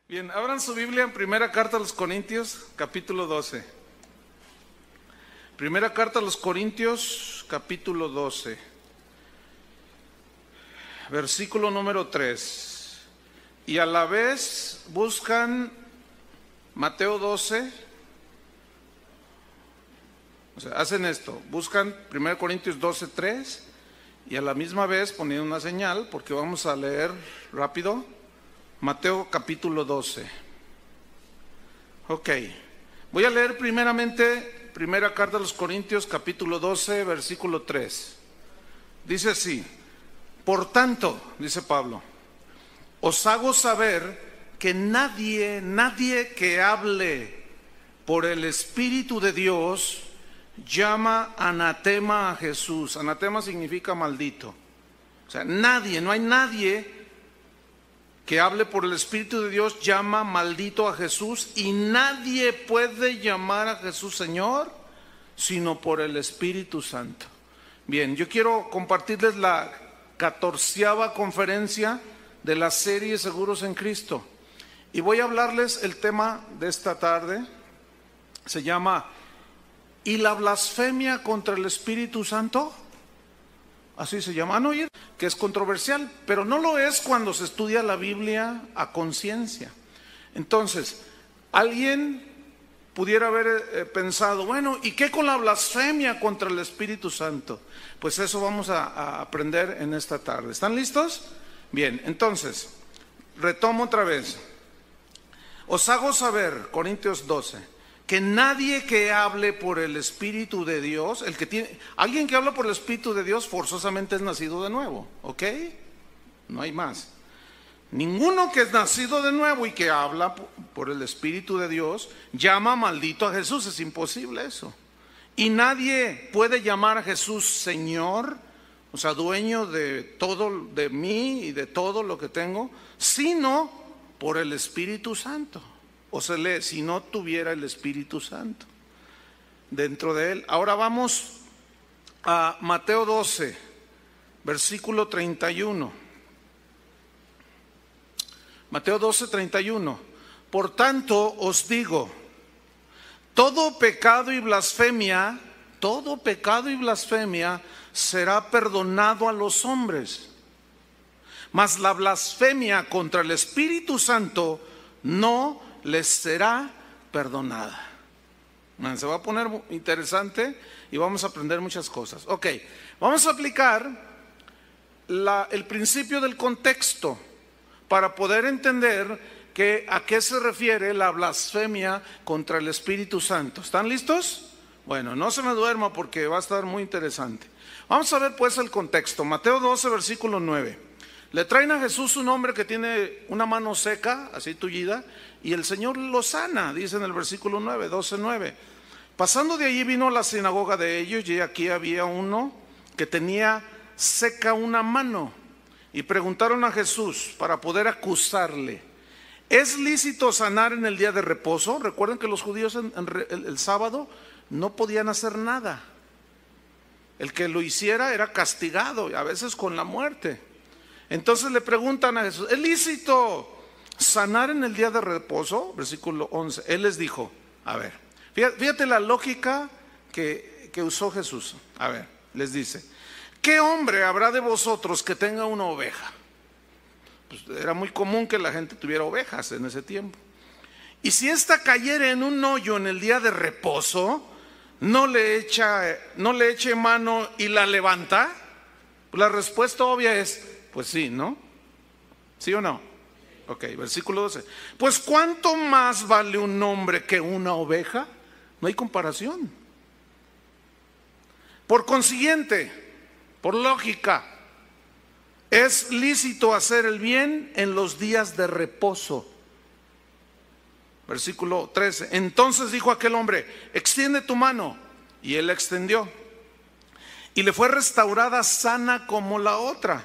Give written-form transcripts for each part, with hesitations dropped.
Bien, abran su Biblia en Primera Carta a los Corintios, capítulo 12. Primera Carta a los Corintios, capítulo 12, versículo número 3. Y a la vez buscan Mateo 12, o sea, hacen esto, buscan 1 Corintios 12, 3, y a la misma vez poniendo una señal, porque vamos a leer rápido, Mateo capítulo 12. Ok, voy a leer primeramente Primera Carta a los Corintios capítulo 12, versículo 3. Dice así: por tanto, dice Pablo, os hago saber que nadie que hable por el Espíritu de Dios llama anatema a Jesús. Anatema significa maldito. O sea, no hay nadie que hable por el Espíritu de Dios llama maldito a Jesús, y nadie puede llamar a Jesús Señor sino por el Espíritu Santo. Bien, yo quiero compartirles la 14ª conferencia de la serie Seguros en Cristo, y voy a hablarles el tema de esta tarde. Se llama ¿y la blasfemia contra el Espíritu Santo? Así se llama. ¿Han oído? Que es controversial, pero no lo es cuando se estudia la Biblia a conciencia. Entonces, alguien pudiera haber pensado, bueno, ¿y qué con la blasfemia contra el Espíritu Santo? Pues eso vamos a aprender en esta tarde. ¿Están listos? Bien, entonces, retomo otra vez. Os hago saber, Corintios 12, que nadie que hable por el Espíritu de Dios, alguien que habla por el Espíritu de Dios forzosamente es nacido de nuevo, ¿ok? No hay más. Ninguno que es nacido de nuevo y que habla por el Espíritu de Dios llama maldito a Jesús. Es imposible eso. Y nadie puede llamar a Jesús Señor, o sea, dueño de todo, de mí y de todo lo que tengo, sino por el Espíritu Santo. O se lee, si no tuviera el Espíritu Santo dentro de él. Ahora vamos a Mateo 12, versículo 31. Mateo 12, 31. Por tanto os digo, todo pecado y blasfemia será perdonado a los hombres, mas la blasfemia contra el Espíritu Santo no les será perdonada. Se va a poner interesante y vamos a aprender muchas cosas. Ok, vamos a aplicar el principio del contexto para poder entender a qué se refiere la blasfemia contra el Espíritu Santo. ¿Están listos? Bueno, no se me duerma porque va a estar muy interesante. Vamos a ver pues el contexto. Mateo 12, versículo 9. Le traen a Jesús un hombre que tiene una mano seca, así tullida, y el Señor lo sana, dice en el versículo 9, 12, 9. Pasando de allí vino a la sinagoga de ellos, y aquí había uno que tenía seca una mano, y preguntaron a Jesús para poder acusarle: ¿es lícito sanar en el día de reposo? Recuerden que los judíos el sábado no podían hacer nada. El que lo hiciera era castigado, a veces con la muerte. Entonces le preguntan a Jesús: ¿es lícito sanar en el día de reposo? Versículo 11. Él les dijo, a ver, fíjate la lógica que usó Jesús. A ver, les dice: ¿qué hombre habrá de vosotros que tenga una oveja? Pues era muy común que la gente tuviera ovejas en ese tiempo. Y si ésta cayere en un hoyo en el día de reposo, ¿no le eche mano y la levanta? La respuesta obvia es, pues sí, ¿no? ¿Sí o no? Ok, versículo 12. Pues ¿cuánto más vale un hombre que una oveja? No hay comparación. Por consiguiente, por lógica, es lícito hacer el bien en los días de reposo. Versículo 13. Entonces dijo aquel hombre: extiende tu mano. Y él la extendió, y le fue restaurada sana como la otra.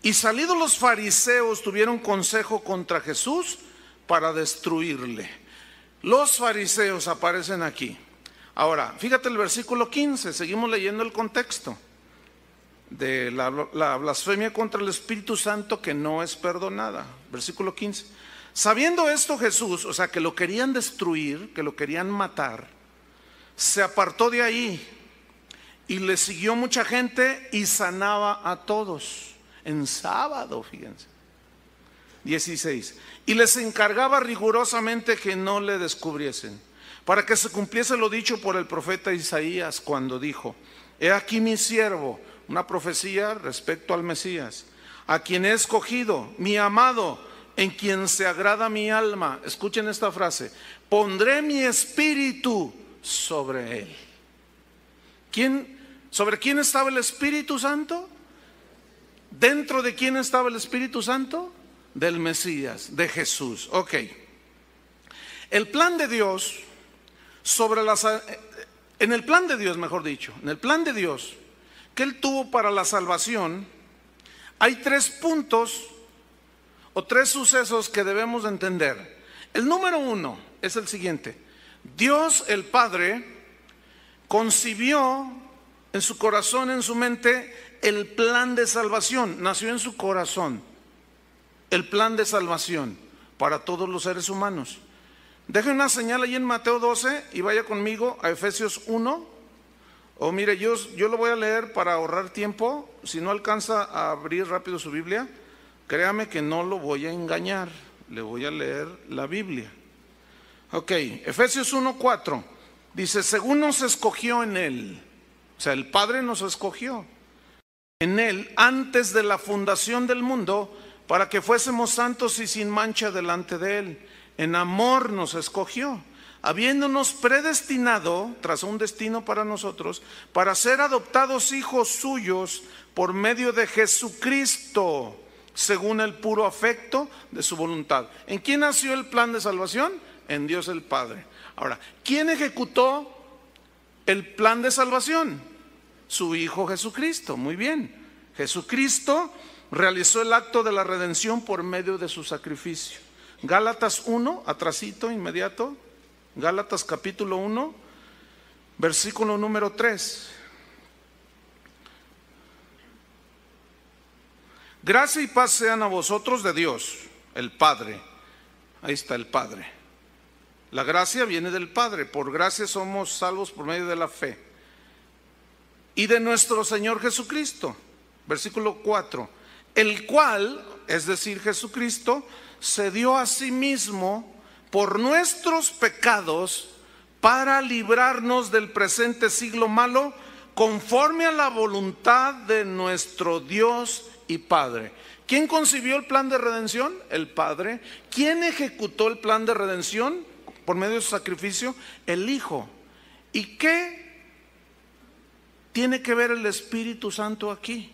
Y salidos los fariseos tuvieron consejo contra Jesús para destruirle. Los fariseos aparecen aquí. Ahora, fíjate el versículo 15, seguimos leyendo el contexto de la blasfemia contra el Espíritu Santo que no es perdonada. Versículo 15. Sabiendo esto Jesús, o sea, que lo querían destruir, que lo querían matar, se apartó de ahí y le siguió mucha gente y sanaba a todos en sábado, fíjense. 16. Y les encargaba rigurosamente que no le descubriesen, para que se cumpliese lo dicho por el profeta Isaías cuando dijo: he aquí mi siervo, una profecía respecto al Mesías, a quien he escogido, mi amado, en quien se agrada mi alma. Escuchen esta frase: pondré mi espíritu sobre él. ¿Sobre quién estaba el Espíritu Santo? ¿Dentro de quién estaba el Espíritu Santo? Del Mesías, de Jesús. Ok. El plan de Dios en el plan de Dios, mejor dicho, en el plan de Dios que Él tuvo para la salvación, hay 3 puntos o 3 sucesos que debemos de entender. El número 1 es el siguiente: Dios el Padre concibió en su corazón, en su mente, el plan de salvación. Nació en su corazón el plan de salvación para todos los seres humanos. Deje una señal ahí en Mateo 12 y vaya conmigo a Efesios 1. O mire, yo lo voy a leer para ahorrar tiempo. Si no alcanza a abrir rápido su Biblia, créame que no lo voy a engañar, le voy a leer la Biblia. Ok, Efesios 1:4 dice: según nos escogió en Él, o sea, el Padre nos escogió en Él antes de la fundación del mundo, para que fuésemos santos y sin mancha delante de Él. En amor nos escogió, habiéndonos predestinado, trazó un destino para nosotros, para ser adoptados hijos suyos por medio de Jesucristo, según el puro afecto de su voluntad. ¿En quién nació el plan de salvación? En Dios el Padre. Ahora, ¿quién ejecutó el plan de salvación? Su Hijo Jesucristo. Muy bien. Jesucristo realizó el acto de la redención por medio de su sacrificio. Gálatas 1, atrasito, inmediato. Gálatas capítulo 1, versículo número 3. Gracia y paz sean a vosotros de Dios, el Padre. Ahí está el Padre. La gracia viene del Padre. Por gracia somos salvos por medio de la fe. Y de nuestro Señor Jesucristo. Versículo 4. El cual, es decir, Jesucristo, se dio a sí mismo por nuestros pecados para librarnos del presente siglo malo, conforme a la voluntad de nuestro Dios y Padre. ¿Quién concibió el plan de redención? El Padre. ¿Quién ejecutó el plan de redención por medio de su sacrificio? El Hijo. ¿Y qué tiene que ver el Espíritu Santo aquí?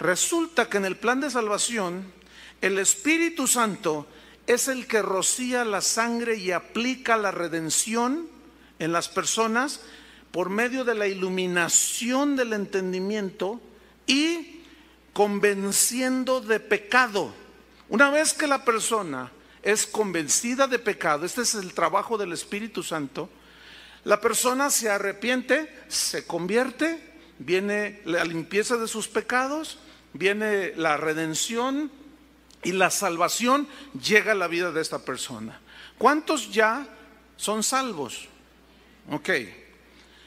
Resulta que en el plan de salvación, el Espíritu Santo es el que rocía la sangre y aplica la redención en las personas por medio de la iluminación del entendimiento y convenciendo de pecado. Una vez que la persona es convencida de pecado, este es el trabajo del Espíritu Santo, la persona se arrepiente, se convierte, viene la limpieza de sus pecados, viene la redención y la salvación llega a la vida de esta persona. ¿Cuántos ya son salvos? Ok,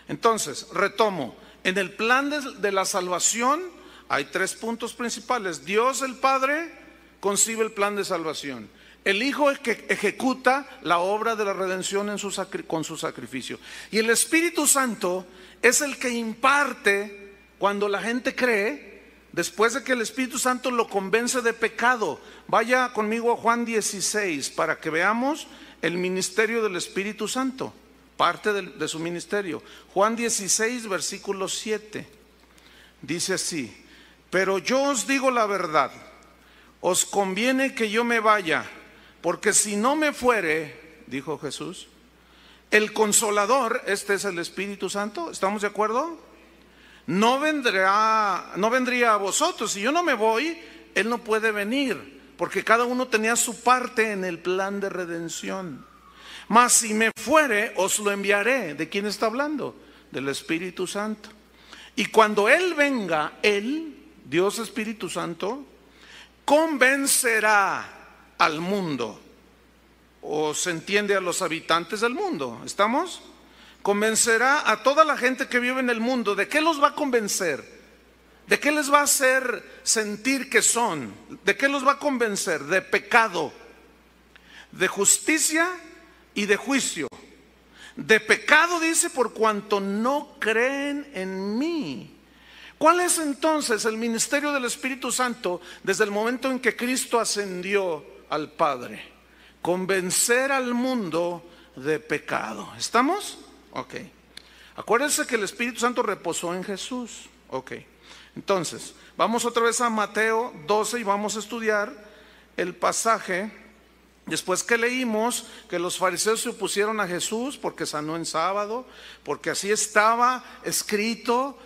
entonces retomo. En el plan de la salvación hay 3 puntos principales. Dios el Padre concibe el plan de salvación. El Hijo es que ejecuta la obra de la redención con su sacrificio. Y el Espíritu Santo es el que imparte cuando la gente cree. Después de que el Espíritu Santo lo convence de pecado. Vaya conmigo a Juan 16 para que veamos el ministerio del Espíritu Santo, parte de su ministerio. Juan 16, versículo 7, dice así: pero yo os digo la verdad, os conviene que yo me vaya, porque si no me fuere, dijo Jesús, el Consolador, este es el Espíritu Santo, ¿estamos de acuerdo? No vendría a vosotros. Si yo no me voy, Él no puede venir, porque cada uno tenía su parte en el plan de redención. Mas si me fuere, os lo enviaré. ¿De quién está hablando? Del Espíritu Santo. Y cuando Él venga, Él, Dios Espíritu Santo, convencerá al mundo se entiende a los habitantes del mundo. ¿Estamos? Convencerá a toda la gente que vive en el mundo. ¿De qué los va a convencer? ¿De qué les va a hacer sentir que son? ¿De qué los va a convencer? De pecado, de justicia y de juicio. De pecado, dice, por cuanto no creen en mí. ¿Cuál es entonces el ministerio del Espíritu Santo desde el momento en que Cristo ascendió al Padre? Convencer al mundo de pecado. ¿Estamos? Ok. Acuérdense que el Espíritu Santo reposó en Jesús. Ok. Entonces, vamos otra vez a Mateo 12 y vamos a estudiar el pasaje. Después que leímos que los fariseos se opusieron a Jesús porque sanó en sábado, porque así estaba escrito: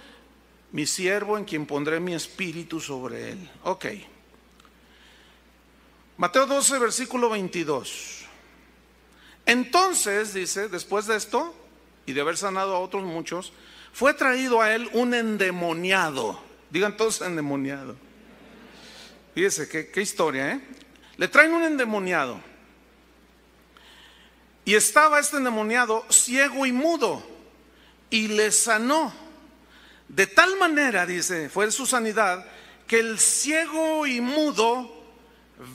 mi siervo en quien pondré mi espíritu sobre él. Ok. Mateo 12, versículo 22. Entonces, dice, después de esto, y de haber sanado a otros muchos, fue traído a él un endemoniado. Digan todos endemoniado. Fíjese, qué historia, ¿eh? Le traen un endemoniado. Y estaba este endemoniado ciego y mudo, y le sanó. De tal manera, dice, fue su sanidad, que el ciego y mudo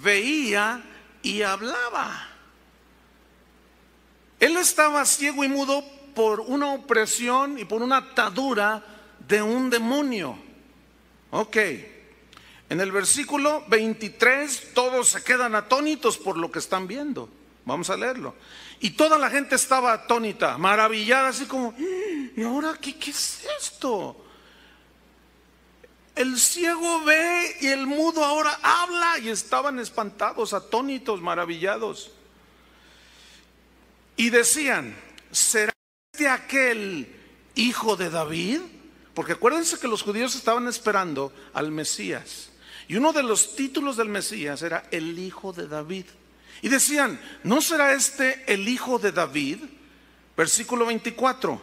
veía y hablaba. Él estaba ciego y mudo por una opresión y por una atadura de un demonio. Ok. En el versículo 23 todos se quedan atónitos por lo que están viendo. Vamos a leerlo. Y toda la gente estaba atónita, maravillada, así como: ¿y ahora qué es esto? El ciego ve y el mudo ahora habla. Y estaban espantados, atónitos, maravillados. Y decían: ¿será este aquel hijo de David? Porque acuérdense que los judíos estaban esperando al Mesías. Y uno de los títulos del Mesías era el hijo de David. Y decían: ¿no será este el hijo de David? Versículo 24.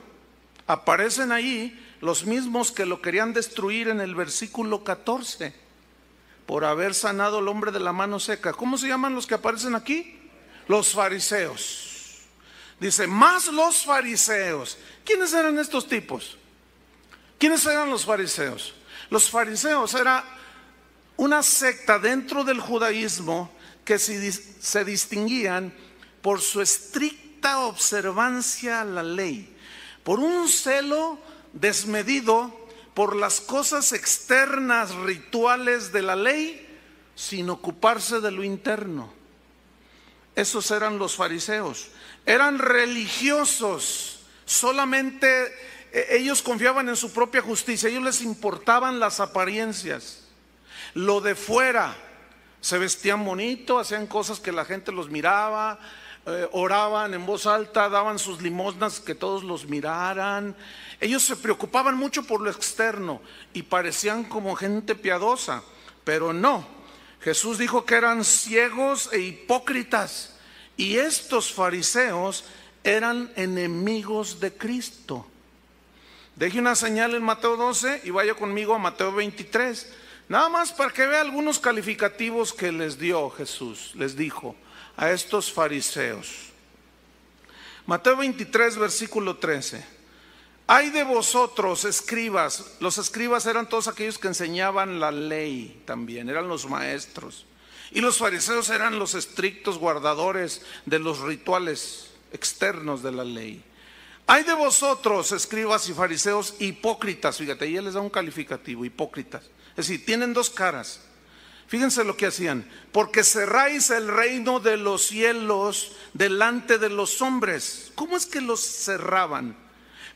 Aparecen ahí los mismos que lo querían destruir en el versículo 14, por haber sanado al hombre de la mano seca. ¿Cómo se llaman los que aparecen aquí? Los fariseos. Dice: más los fariseos. ¿Quiénes eran estos tipos? ¿Quiénes eran los fariseos? Los fariseos era una secta dentro del judaísmo que se distinguían por su estricta observancia a la ley, por un celo desmedido por las cosas externas, rituales de la ley, sin ocuparse de lo interno. Esos eran los fariseos. Eran religiosos, solamente ellos confiaban en su propia justicia. A ellos les importaban las apariencias, lo de fuera. Se vestían bonito, hacían cosas que la gente los miraba, oraban en voz alta, daban sus limosnas que todos los miraran. Ellos se preocupaban mucho por lo externo y parecían como gente piadosa, pero no. Jesús dijo que eran ciegos e hipócritas, y estos fariseos eran enemigos de Cristo. Deje una señal en Mateo 12 y vaya conmigo a Mateo 23. Nada más para que vea algunos calificativos que les dio Jesús, les dijo a estos fariseos. Mateo 23, versículo 13. Ay de vosotros, escribas. Los escribas eran todos aquellos que enseñaban la ley también, eran los maestros. Y los fariseos eran los estrictos guardadores de los rituales externos de la ley. Ay de vosotros, escribas y fariseos hipócritas. Fíjate, ahí les da un calificativo, hipócritas. Es decir, tienen dos caras. Fíjense lo que hacían: porque cerráis el reino de los cielos delante de los hombres. ¿Cómo es que los cerraban?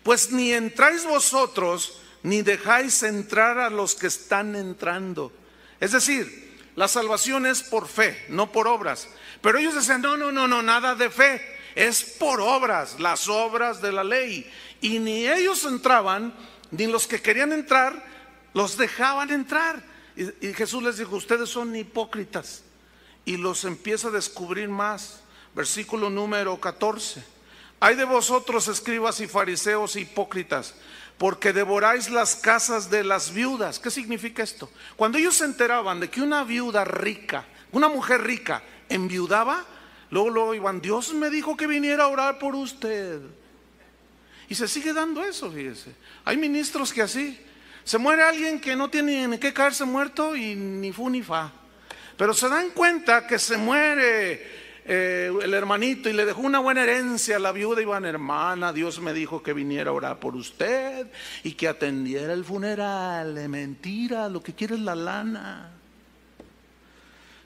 Pues ni entráis vosotros, ni dejáis entrar a los que están entrando. Es decir, la salvación es por fe, no por obras. Pero ellos decían: no, nada de fe, es por obras, las obras de la ley. Y ni ellos entraban, ni los que querían entrar los dejaban entrar. Y Jesús les dijo: ustedes son hipócritas. Y los empieza a descubrir más. Versículo número 14. Ay de vosotros, escribas y fariseos hipócritas, porque devoráis las casas de las viudas. ¿Qué significa esto? Cuando ellos se enteraban de que una viuda rica, una mujer rica, enviudaba, Luego iban, Dios me dijo que viniera a orar por usted. Y se sigue dando eso, fíjese. Hay ministros que así, se muere alguien que no tiene ni qué caerse muerto y ni fu ni fa. Pero se dan cuenta que se muere el hermanito y le dejó una buena herencia a la viuda y van, hermana, Dios me dijo que viniera a orar por usted y que atendiera el funeral. Mentira, lo que quiere es la lana.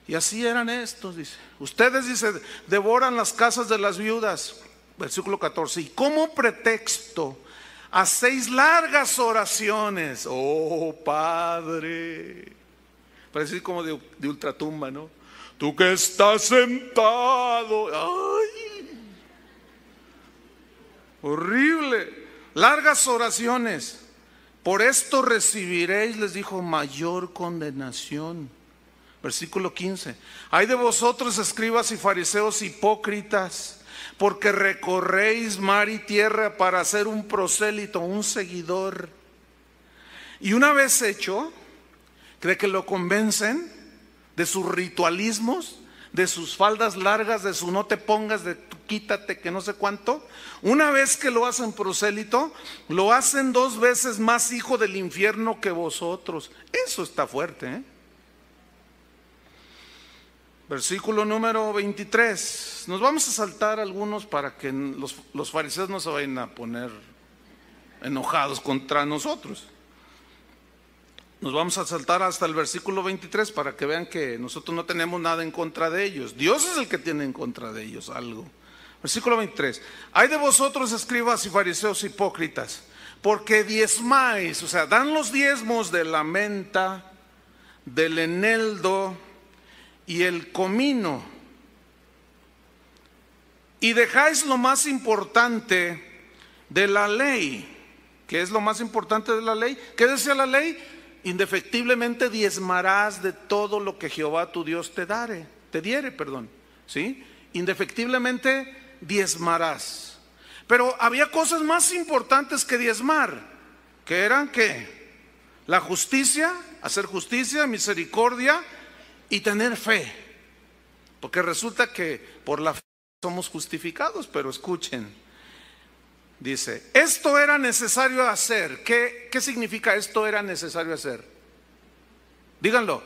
Y así eran estos, dice. Ustedes, dice, devoran las casas de las viudas. Versículo 14. Y como pretexto hacéis largas oraciones. Oh, Padre. Parece como de ultratumba, ¿no? Tú que estás sentado. Ay, horrible. Largas oraciones. Por esto recibiréis, les dijo, mayor condenación. Versículo 15. Ay de vosotros, escribas y fariseos hipócritas, porque recorréis mar y tierra para hacer un prosélito, un seguidor. Y una vez hecho, cree que lo convencen de sus ritualismos, de sus faldas largas, de su no te pongas, de tu quítate, que no sé cuánto. Una vez que lo hacen prosélito, lo hacen 2 veces más hijo del infierno que vosotros. Eso está fuerte, ¿eh? Versículo número 23. Nos vamos a saltar algunos para que los fariseos no se vayan a poner enojados contra nosotros. Nos vamos a saltar hasta el versículo 23 para que vean que nosotros no tenemos nada en contra de ellos. Dios es el que tiene en contra de ellos algo. Versículo 23. Ay de vosotros, escribas y fariseos hipócritas, porque diezmáis, o sea, dan los diezmos de la menta, del eneldo y el comino, y dejáis lo más importante de la ley. ¿Qué es lo más importante de la ley? ¿Qué decía la ley? Indefectiblemente diezmarás de todo lo que Jehová tu Dios te diere, ¿sí? Indefectiblemente diezmarás. Pero había cosas más importantes que diezmar, que eran ¿qué? La justicia, hacer justicia, misericordia y tener fe. Porque resulta que por la fe somos justificados, pero escuchen. Dice, esto era necesario hacer. ¿Qué significa esto era necesario hacer? Díganlo.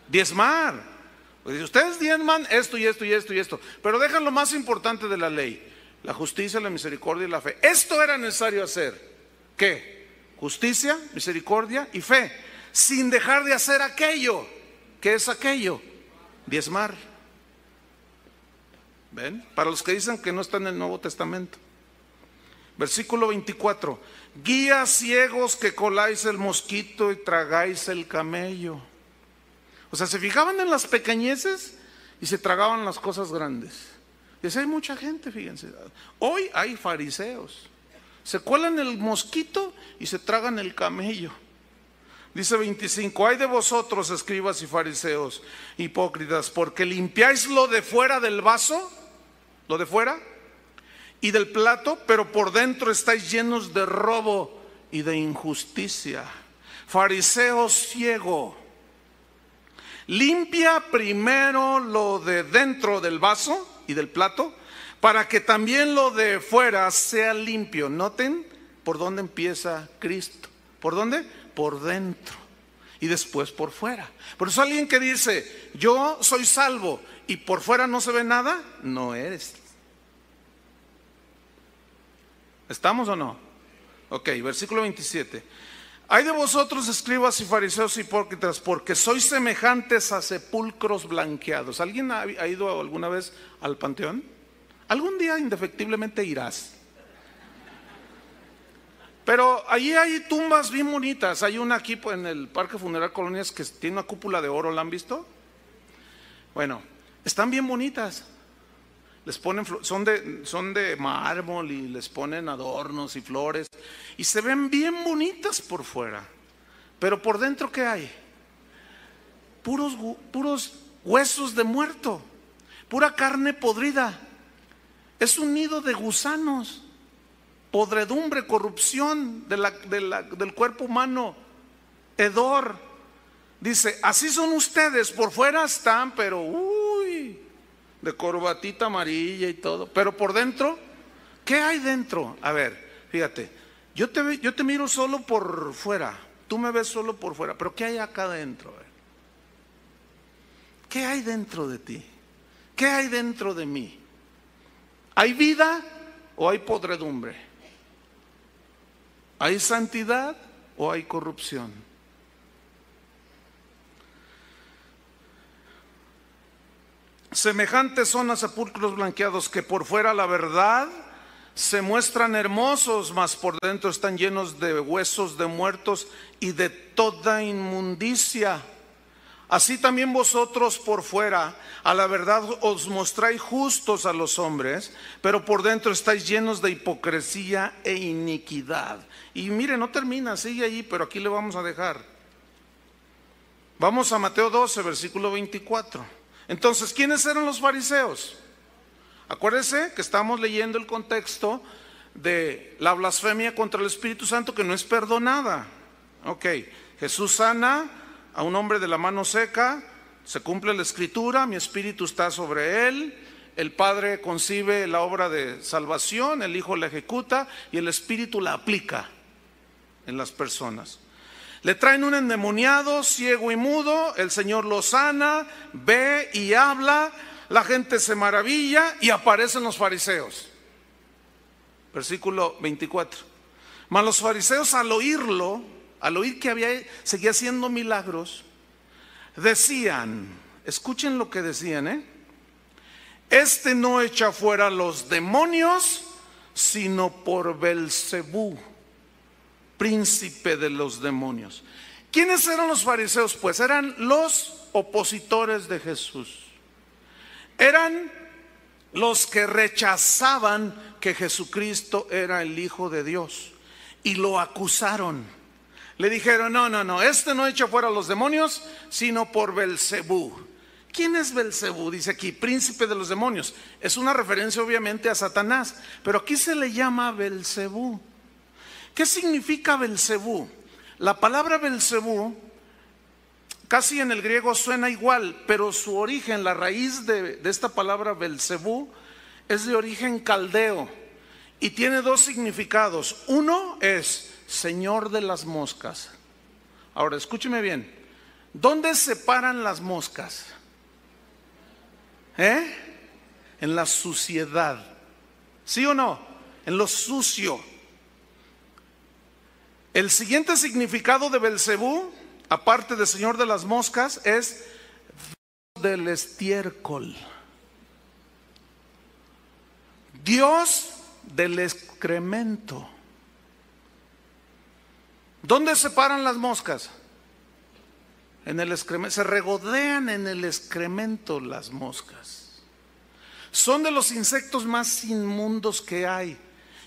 Diezmar. Pues ustedes diezman esto y esto y esto y esto, pero dejan lo más importante de la ley: la justicia, la misericordia y la fe. Esto era necesario hacer. ¿Qué? Justicia, misericordia y fe, sin dejar de hacer aquello. ¿Qué es aquello? Diezmar. ¿Ven? Para los que dicen que no está en el Nuevo Testamento. Versículo 24. Guías ciegos que coláis el mosquito y tragáis el camello. O sea, se fijaban en las pequeñeces y se tragaban las cosas grandes. Y así hay mucha gente, fíjense. Hoy hay fariseos. Se cuelan el mosquito y se tragan el camello. Dice 25. Ay de vosotros, escribas y fariseos hipócritas, porque limpiáis lo de fuera del vaso, lo de fuera, y del plato, pero por dentro estáis llenos de robo y de injusticia. Fariseo ciego, limpia primero lo de dentro del vaso y del plato, para que también lo de fuera sea limpio. Noten por dónde empieza Cristo. ¿Por dónde? Por dentro y después por fuera. Por eso alguien que dice, yo soy salvo y por fuera no se ve nada, no eres. ¿Estamos o no? Ok, versículo 27. Ay de vosotros, escribas y fariseos hipócritas, porque sois semejantes a sepulcros blanqueados. ¿Alguien ha ido alguna vez al panteón? Algún día indefectiblemente irás. Pero allí hay tumbas bien bonitas. Hay una aquí en el Parque Funeral Colonias que tiene una cúpula de oro, ¿la han visto? Bueno, están bien bonitas. Les ponen, son de mármol y les ponen adornos y flores y se ven bien bonitas por fuera, pero por dentro ¿qué hay? Puros huesos de muerto, pura carne podrida. Es un nido de gusanos, podredumbre, corrupción del cuerpo humano, hedor. Dice, así son ustedes, por fuera están, pero de corbatita amarilla y todo, pero por dentro, ¿qué hay dentro? A ver, fíjate, yo te miro solo por fuera, tú me ves solo por fuera, pero ¿qué hay acá adentro? A ver, ¿qué hay dentro de ti? ¿Qué hay dentro de mí? ¿Hay vida o hay podredumbre? ¿Hay santidad o hay corrupción? Semejantes son a sepulcros blanqueados, que por fuera la verdad se muestran hermosos, mas por dentro están llenos de huesos de muertos y de toda inmundicia. Así también vosotros por fuera a la verdad os mostráis justos a los hombres, pero por dentro estáis llenos de hipocresía e iniquidad. Y mire, no termina, sigue ahí, pero aquí le vamos a dejar. Vamos a Mateo 12, versículo 24. Entonces, ¿quiénes eran los fariseos? Acuérdense que estamos leyendo el contexto de la blasfemia contra el Espíritu Santo que no es perdonada. Ok, Jesús sana a un hombre de la mano seca, se cumple la escritura, mi espíritu está sobre él, el Padre concibe la obra de salvación, el Hijo la ejecuta y el Espíritu la aplica en las personas. Le traen un endemoniado, ciego y mudo, el Señor lo sana, ve y habla, la gente se maravilla y aparecen los fariseos. Versículo 24. Mas los fariseos al oír que seguía haciendo milagros, decían, escuchen lo que decían, este no echa fuera los demonios, sino por Belcebú, príncipe de los demonios. ¿Quiénes eran los fariseos? Pues eran los opositores de Jesús. Eran los que rechazaban que Jesucristo era el Hijo de Dios y lo acusaron. Le dijeron, no, este no echa fuera los demonios, sino por Belcebú. ¿Quién es Belcebú? Dice aquí, príncipe de los demonios. Es una referencia obviamente a Satanás, pero aquí se le llama Belcebú. ¿Qué significa Belcebú? La palabra Belcebú casi en el griego suena igual, pero su origen, la raíz de esta palabra Belcebú es de origen caldeo y tiene dos significados. Uno es señor de las moscas. Ahora escúcheme bien, ¿dónde se paran las moscas? En la suciedad, ¿sí o no? En lo sucio. El siguiente significado de Belcebú, aparte de señor de las moscas, es del estiércol, Dios del excremento. ¿Dónde se paran las moscas? En el excremento, se regodean en el excremento las moscas. Son de los insectos más inmundos que hay.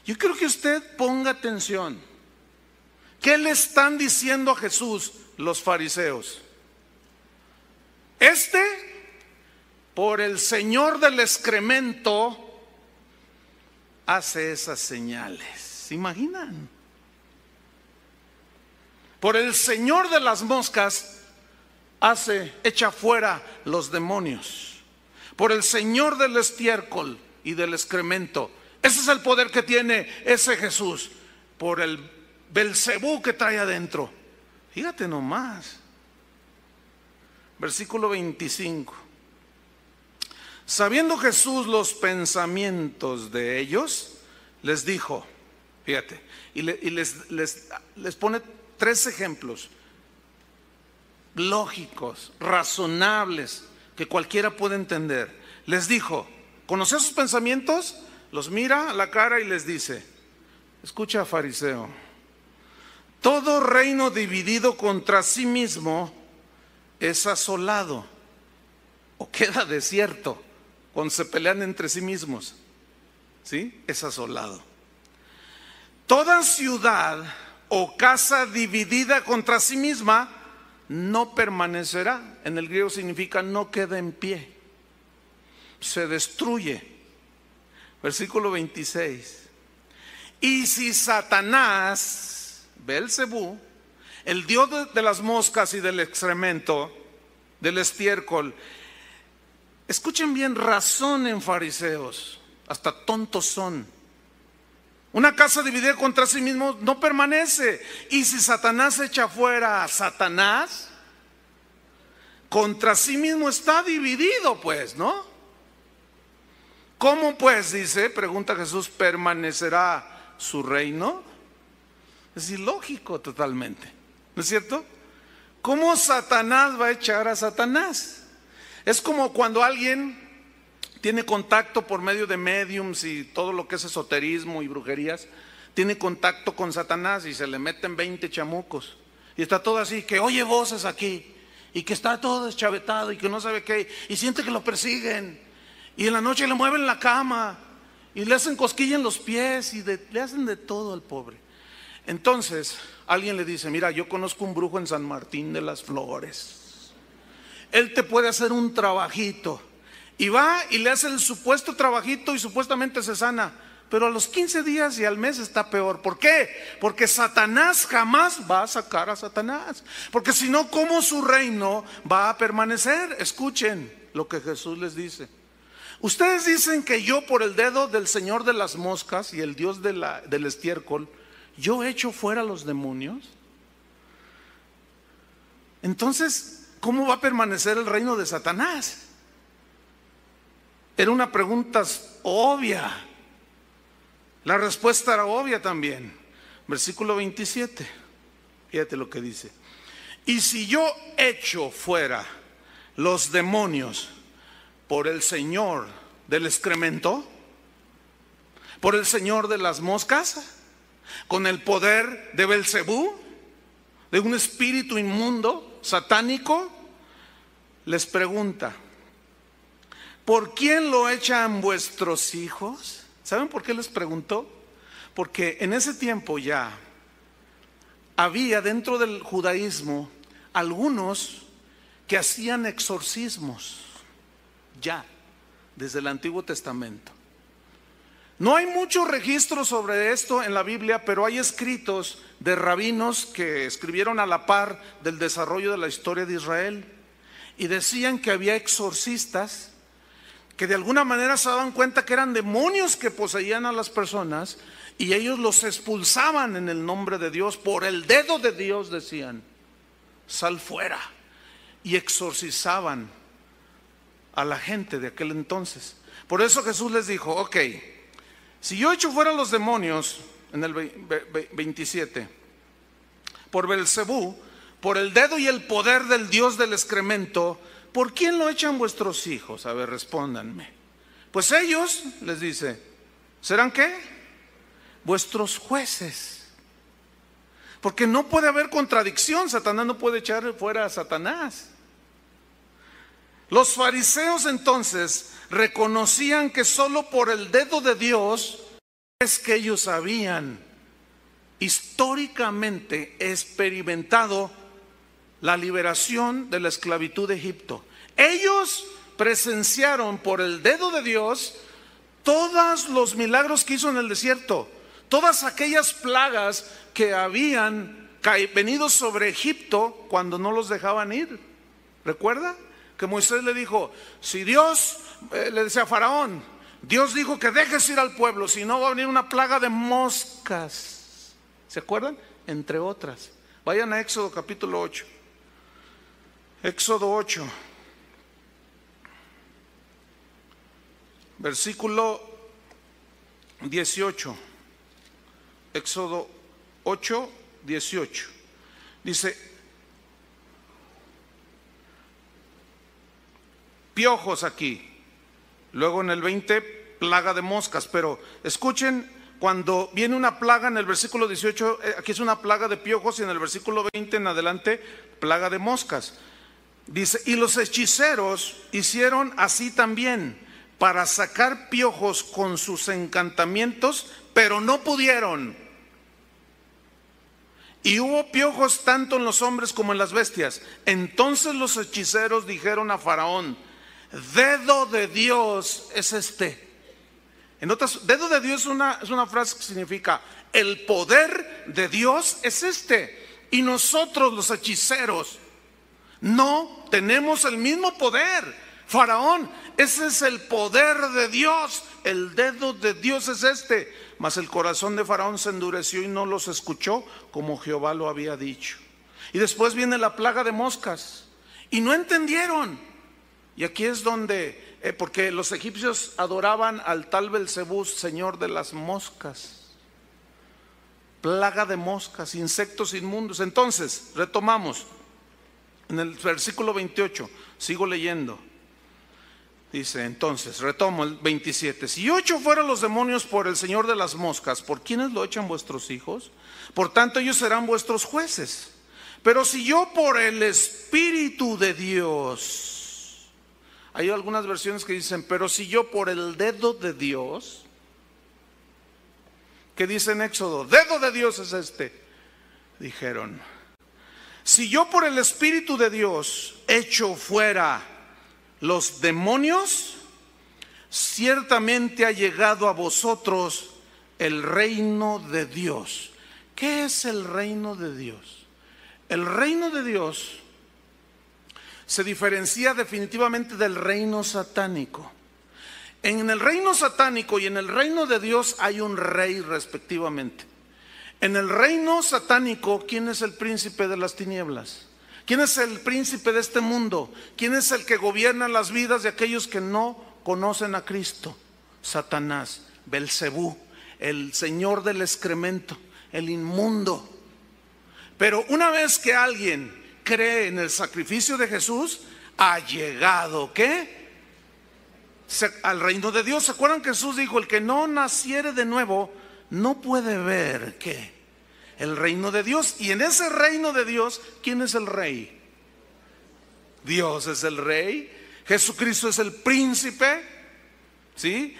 Yo quiero que usted ponga atención. ¿Qué le están diciendo a Jesús los fariseos? Por el señor del excremento, hace esas señales. ¿Se imaginan? Por el señor de las moscas, echa fuera los demonios. Por el señor del estiércol y del excremento. Ese es el poder que tiene ese Jesús. Por el Belcebú que trae adentro. Fíjate nomás. Versículo 25. Sabiendo Jesús los pensamientos de ellos, les dijo, fíjate, y les pone 3 ejemplos lógicos, razonables, que cualquiera puede entender. Les dijo, ¿conoce sus pensamientos? Los mira a la cara y les dice, escucha, fariseo, todo reino dividido contra sí mismo es asolado o queda desierto cuando se pelean entre sí mismos. ¿Sí? Es asolado. Toda ciudad o casa dividida contra sí misma no permanecerá. En el griego significa no queda en pie. Se destruye. Versículo 26. Y si Satanás, Belcebú, el dios de las moscas y del excremento, del estiércol, Escuchen bien, razonen, fariseos, hasta tontos son. Una casa dividida contra sí mismo no permanece. Y si Satanás echa fuera a Satanás, contra sí mismo está dividido, pues, ¿no? ¿Cómo pues, dice, pregunta Jesús, permanecerá su reino? Es ilógico totalmente, ¿no es cierto? ¿Cómo Satanás va a echar a Satanás? Es como cuando alguien tiene contacto por medio de médiums y todo lo que es esoterismo y brujerías, tiene contacto con Satanás y se le meten 20 chamucos y está todo así, que oye voces aquí y que está todo deschavetado y que no sabe qué, y siente que lo persiguen y en la noche le mueven la cama y le hacen cosquilla en los pies y le hacen de todo al pobre. Entonces alguien le dice, mira, yo conozco un brujo en San Martín de las Flores, él te puede hacer un trabajito. Y va y le hace el supuesto trabajito y supuestamente se sana, pero a los 15 días y al mes está peor. ¿Por qué? Porque Satanás jamás va a sacar a Satanás, porque si no, ¿cómo su reino va a permanecer? Escuchen lo que Jesús les dice. Ustedes dicen que yo por el dedo del señor de las moscas y el dios del estiércol, yo echo fuera a los demonios. Entonces, ¿cómo va a permanecer el reino de Satanás? Era una pregunta obvia. La respuesta era obvia también. Versículo 27. Fíjate lo que dice. Y si yo echo fuera los demonios por el señor del excremento, por el señor de las moscas, con el poder de Belcebú, de un espíritu inmundo, satánico, les pregunta, ¿por quién lo echan vuestros hijos? ¿Saben por qué les preguntó? Porque en ese tiempo ya había dentro del judaísmo algunos que hacían exorcismos, ya, desde el Antiguo Testamento. No hay muchos registros sobre esto en la Biblia, pero hay escritos de rabinos que escribieron a la par del desarrollo de la historia de Israel y decían que había exorcistas que de alguna manera se daban cuenta que eran demonios que poseían a las personas y ellos los expulsaban en el nombre de Dios, por el dedo de Dios decían, sal fuera, y exorcizaban a la gente de aquel entonces. Por eso Jesús les dijo, ok, si yo echo fuera los demonios, en el 27, por Belcebú, por el dedo y el poder del dios del excremento, ¿por quién lo echan vuestros hijos? A ver, respóndanme. Pues ellos, les dice, ¿serán qué? Vuestros jueces. Porque no puede haber contradicción, Satanás no puede echar fuera a Satanás. Los fariseos entonces reconocían que solo por el dedo de Dios es que ellos habían históricamente experimentado la liberación de la esclavitud de Egipto. Ellos presenciaron por el dedo de Dios todos los milagros que hizo en el desierto, todas aquellas plagas que habían venido sobre Egipto cuando no los dejaban ir. ¿Recuerda? Que Moisés le dijo, si Dios, le decía a Faraón, Dios dijo que dejes ir al pueblo, si no va a venir una plaga de moscas. ¿Se acuerdan? Entre otras. Vayan a Éxodo capítulo 8. Éxodo 8, versículo 18. Éxodo 8, 18. Dice, piojos aquí. Luego en el 20, plaga de moscas. Pero escuchen, cuando viene una plaga en el versículo 18, aquí es una plaga de piojos, y en el versículo 20 en adelante, plaga de moscas. Dice, y los hechiceros hicieron así también para sacar piojos con sus encantamientos, pero no pudieron. Y hubo piojos tanto en los hombres como en las bestias. Entonces los hechiceros dijeron a Faraón, dedo de Dios es este. En otras, dedo de Dios es una frase que significa, el poder de Dios es este. Y nosotros los hechiceros no tenemos el mismo poder, Faraón, ese es el poder de Dios, el dedo de Dios es este. Mas el corazón de Faraón se endureció y no los escuchó como Jehová lo había dicho. Y después viene la plaga de moscas y no entendieron. Y aquí es donde, porque los egipcios adoraban al tal Belcebú, señor de las moscas. Plaga de moscas, insectos inmundos. Entonces, retomamos en el versículo 28, sigo leyendo. Dice, entonces, retomo el 27. Si yo echo fuera los demonios por el señor de las moscas, ¿por quiénes lo echan vuestros hijos? Por tanto, ellos serán vuestros jueces. Pero si yo por el Espíritu de Dios, hay algunas versiones que dicen, pero si yo por el dedo de Dios, ¿qué dice en Éxodo? Dedo de Dios es este. Dijeron, si yo por el Espíritu de Dios echo fuera los demonios, ciertamente ha llegado a vosotros el reino de Dios. ¿Qué es el reino de Dios? El reino de Dios se diferencia definitivamente del reino satánico. En el reino satánico y en el reino de Dios hay un rey respectivamente. En el reino satánico, ¿quién es el príncipe de las tinieblas? ¿Quién es el príncipe de este mundo? ¿Quién es el que gobierna las vidas de aquellos que no conocen a Cristo? Satanás, Belcebú, el señor del excremento, el inmundo. Pero una vez que alguien cree en el sacrificio de Jesús, ha llegado, ¿qué? Al reino de Dios. ¿Se acuerdan que Jesús dijo, el que no naciere de nuevo no puede ver, ¿qué? El reino de Dios. Y en ese reino de Dios, ¿quién es el rey? Dios es el rey. Jesucristo es el príncipe, ¿sí?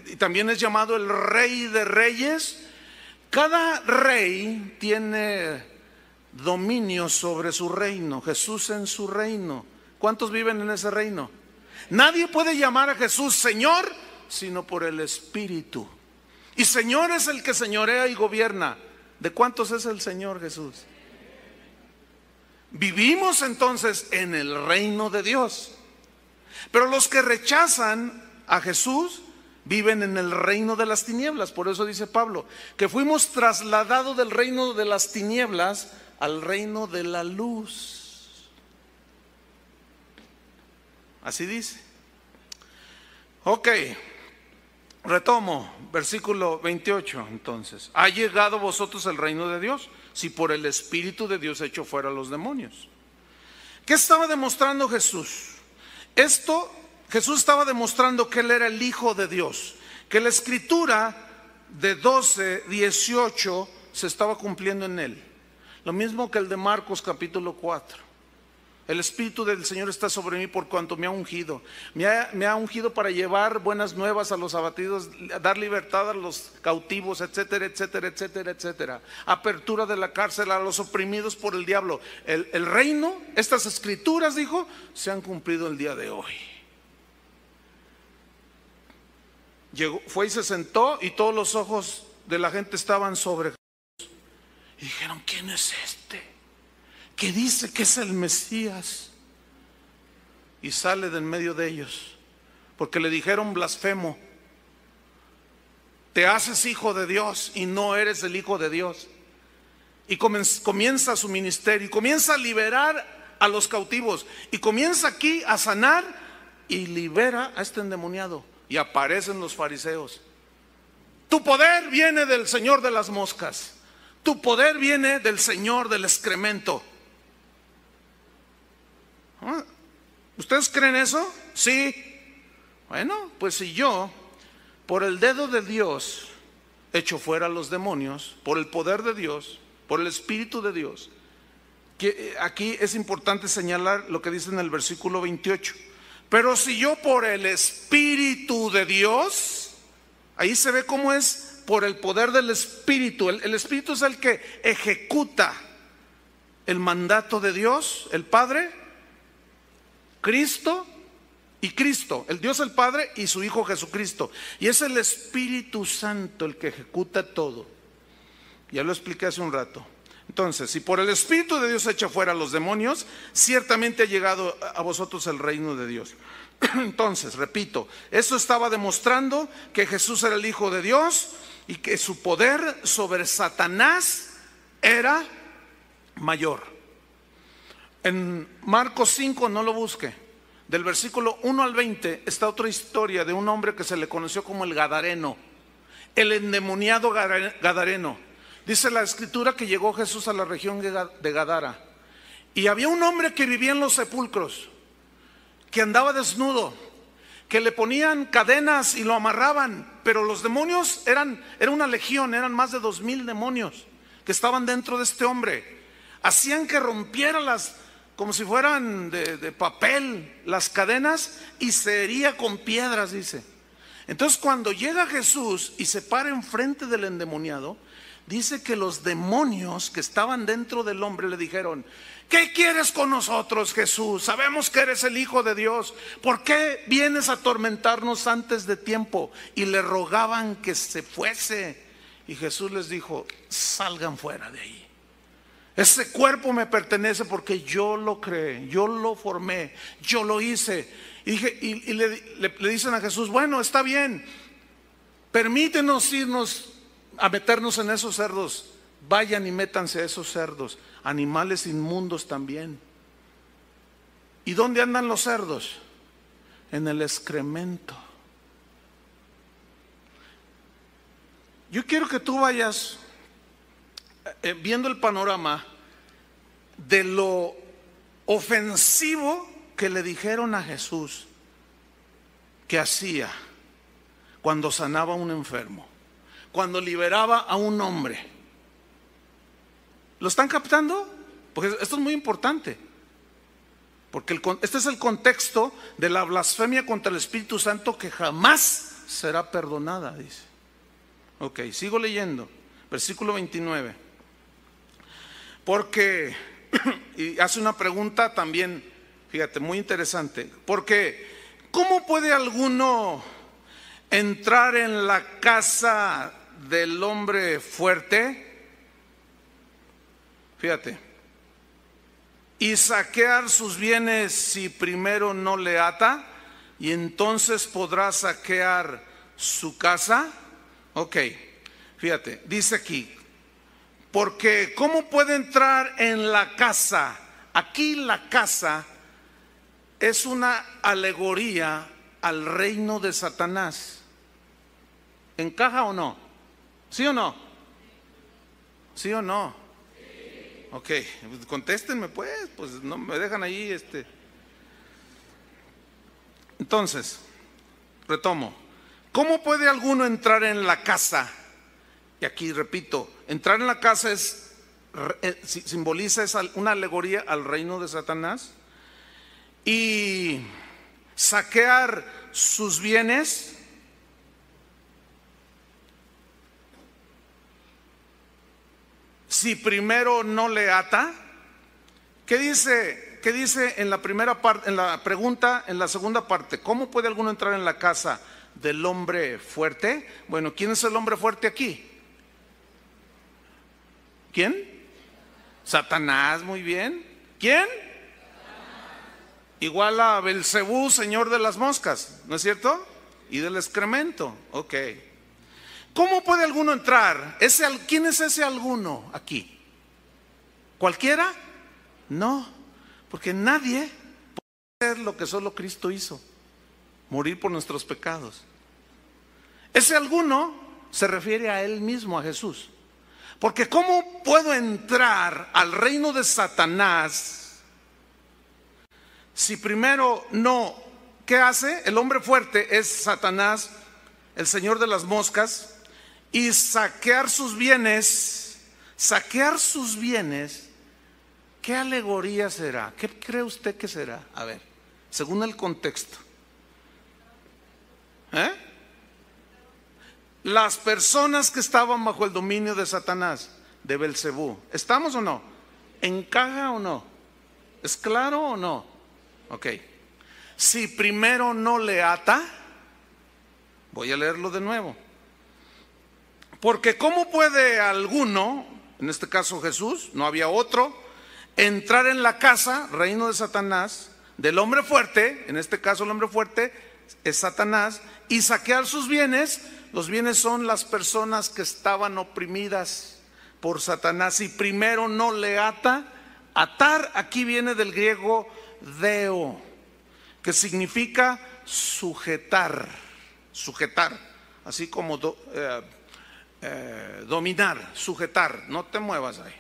Y también es llamado el rey de reyes. Cada rey tiene dominio sobre su reino. Jesús en su reino. ¿Cuántos viven en ese reino? Nadie puede llamar a Jesús Señor sino por el Espíritu. Y Señor es el que señorea y gobierna. ¿De cuántos es el Señor Jesús? Vivimos entonces en el reino de Dios. Pero los que rechazan a Jesús viven en el reino de las tinieblas. Por eso dice Pablo que fuimos trasladados del reino de las tinieblas al reino de la luz. Así dice. Ok. Retomo, versículo 28, entonces. ¿Ha llegado a vosotros el reino de Dios? Si por el Espíritu de Dios echo fuera los demonios. ¿Qué estaba demostrando Jesús? Jesús estaba demostrando que Él era el Hijo de Dios. Que la escritura de 12, 18 se estaba cumpliendo en Él. Lo mismo que el de Marcos capítulo 4. El Espíritu del Señor está sobre mí por cuanto me ha ungido. Me ha ungido para llevar buenas nuevas a los abatidos, dar libertad a los cautivos, etcétera, etcétera, etcétera, etcétera. Apertura de la cárcel a los oprimidos por el diablo. El reino, estas escrituras, dijo, se han cumplido el día de hoy. Fue y se sentó y todos los ojos de la gente estaban sobre Jesús. Y dijeron, ¿quién es este? Que dice que es el Mesías. Y sale de en medio de ellos, porque le dijeron blasfemo. Te haces hijo de Dios y no eres el hijo de Dios. Y comienza su ministerio y comienza a liberar a los cautivos. Y comienza aquí a sanar y libera a este endemoniado. Y aparecen los fariseos. Tu poder viene del señor de las moscas. Tu poder viene del señor del excremento. ¿Ustedes creen eso? Sí. Bueno, pues si yo por el dedo de Dios echo fuera a los demonios, por el poder de Dios, por el Espíritu de Dios, que aquí es importante señalar lo que dice en el versículo 28. Pero si yo por el Espíritu de Dios, ahí se ve cómo es por el poder del Espíritu. El Espíritu es el que ejecuta el mandato de Dios, el Padre, Cristo y Cristo, el Dios el Padre y su Hijo Jesucristo. Y es el Espíritu Santo el que ejecuta todo. Ya lo expliqué hace un rato. Entonces, si por el Espíritu de Dios echa fuera a los demonios, ciertamente ha llegado a vosotros el reino de Dios. Entonces, repito, eso estaba demostrando que Jesús era el Hijo de Dios y que su poder sobre Satanás era mayor. En Marcos 5, no lo busque, del versículo 1 al 20 está otra historia de un hombre que se le conoció como el Gadareno, el endemoniado Gadareno. Dice la escritura que llegó Jesús a la región de Gadara y había un hombre que vivía en los sepulcros, que andaba desnudo, que le ponían cadenas y lo amarraban, pero los demonios era una legión, eran más de 2000 demonios que estaban dentro de este hombre. Hacían que rompiera como si fueran de papel, las cadenas, y se hería con piedras, dice. Entonces cuando llega Jesús y se para enfrente del endemoniado, dice que los demonios que estaban dentro del hombre le dijeron: ¿qué quieres con nosotros, Jesús? Sabemos que eres el Hijo de Dios. ¿Por qué vienes a atormentarnos antes de tiempo? Y le rogaban que se fuese. Y Jesús les dijo: salgan fuera de ahí. Ese cuerpo me pertenece porque yo lo creé, yo lo formé, yo lo hice. Y le dicen a Jesús: bueno, está bien, permítenos irnos a meternos en esos cerdos. Vayan y métanse a esos cerdos, animales inmundos también. ¿Y dónde andan los cerdos? En el excremento. Yo quiero que tú vayas viendo el panorama de lo ofensivo que le dijeron a Jesús que hacía cuando sanaba a un enfermo, cuando liberaba a un hombre. ¿Lo están captando? Porque esto es muy importante. Porque este es el contexto de la blasfemia contra el Espíritu Santo que jamás será perdonada, dice. Ok, sigo leyendo. Versículo 29. Porque, y hace una pregunta también, fíjate, muy interesante. Porque, ¿cómo puede alguno entrar en la casa del hombre fuerte? Fíjate, y saquear sus bienes si primero no le ata, y entonces podrá saquear su casa. Ok, fíjate, dice aquí, porque ¿cómo puede entrar en la casa? Aquí la casa es una alegoría al reino de Satanás. ¿Encaja o no? ¿Sí o no? ¿Sí o no? Ok, contéstenme pues no me dejan ahí Entonces, retomo. ¿Cómo puede alguno entrar en la casa? Y aquí repito, entrar en la casa simboliza una alegoría al reino de Satanás. Y saquear sus bienes. Si primero no le ata. ¿Qué dice en la primera parte, en la pregunta, en la segunda parte? ¿Cómo puede alguno entrar en la casa del hombre fuerte? Bueno, ¿quién es el hombre fuerte aquí? ¿Quién? Satanás, muy bien. ¿Quién? Igual a Belcebú, señor de las moscas, ¿no es cierto? Y del excremento, ok. ¿Cómo puede alguno entrar? ¿Quién es ese alguno aquí? ¿Cualquiera? No, porque nadie puede hacer lo que solo Cristo hizo, morir por nuestros pecados. Ese alguno se refiere a él mismo, a Jesús. Porque ¿cómo puedo entrar al reino de Satanás si primero no? ¿Qué hace? El hombre fuerte es Satanás, el señor de las moscas. Y saquear sus bienes, ¿qué alegoría será? ¿Qué cree usted que será? A ver, según el contexto. Las personas que estaban bajo el dominio de Satanás, de Belcebú, ¿estamos o no? ¿Encaja o no? ¿Es claro o no? Ok. Si primero no le ata, voy a leerlo de nuevo. Porque ¿cómo puede alguno en este caso Jesús, no había otro, entrar en la casa, reino de Satanás, del hombre fuerte, en este caso el hombre fuerte es Satanás, y saquear sus bienes. Los bienes son las personas que estaban oprimidas por Satanás. Y primero no le ata. Atar aquí viene del griego deo, que significa sujetar, así como dominar, sujetar, no te muevas ahí.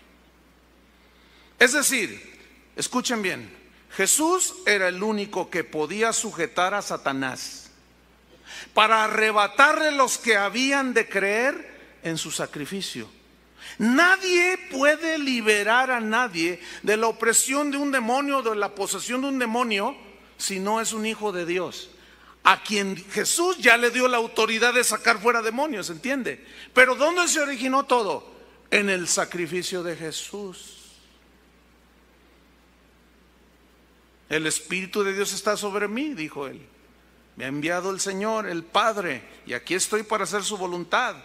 Es decir, escuchen bien, Jesús era el único que podía sujetar a Satanás para arrebatarle los que habían de creer en su sacrificio. Nadie puede liberar a nadie de la opresión de un demonio, de la posesión de un demonio, si no es un hijo de Dios, a quien Jesús ya le dio la autoridad de sacar fuera demonios, ¿entiende? Pero ¿dónde se originó todo? En el sacrificio de Jesús. El Espíritu de Dios está sobre mí, dijo él. Me ha enviado el Señor, el Padre, y aquí estoy para hacer su voluntad.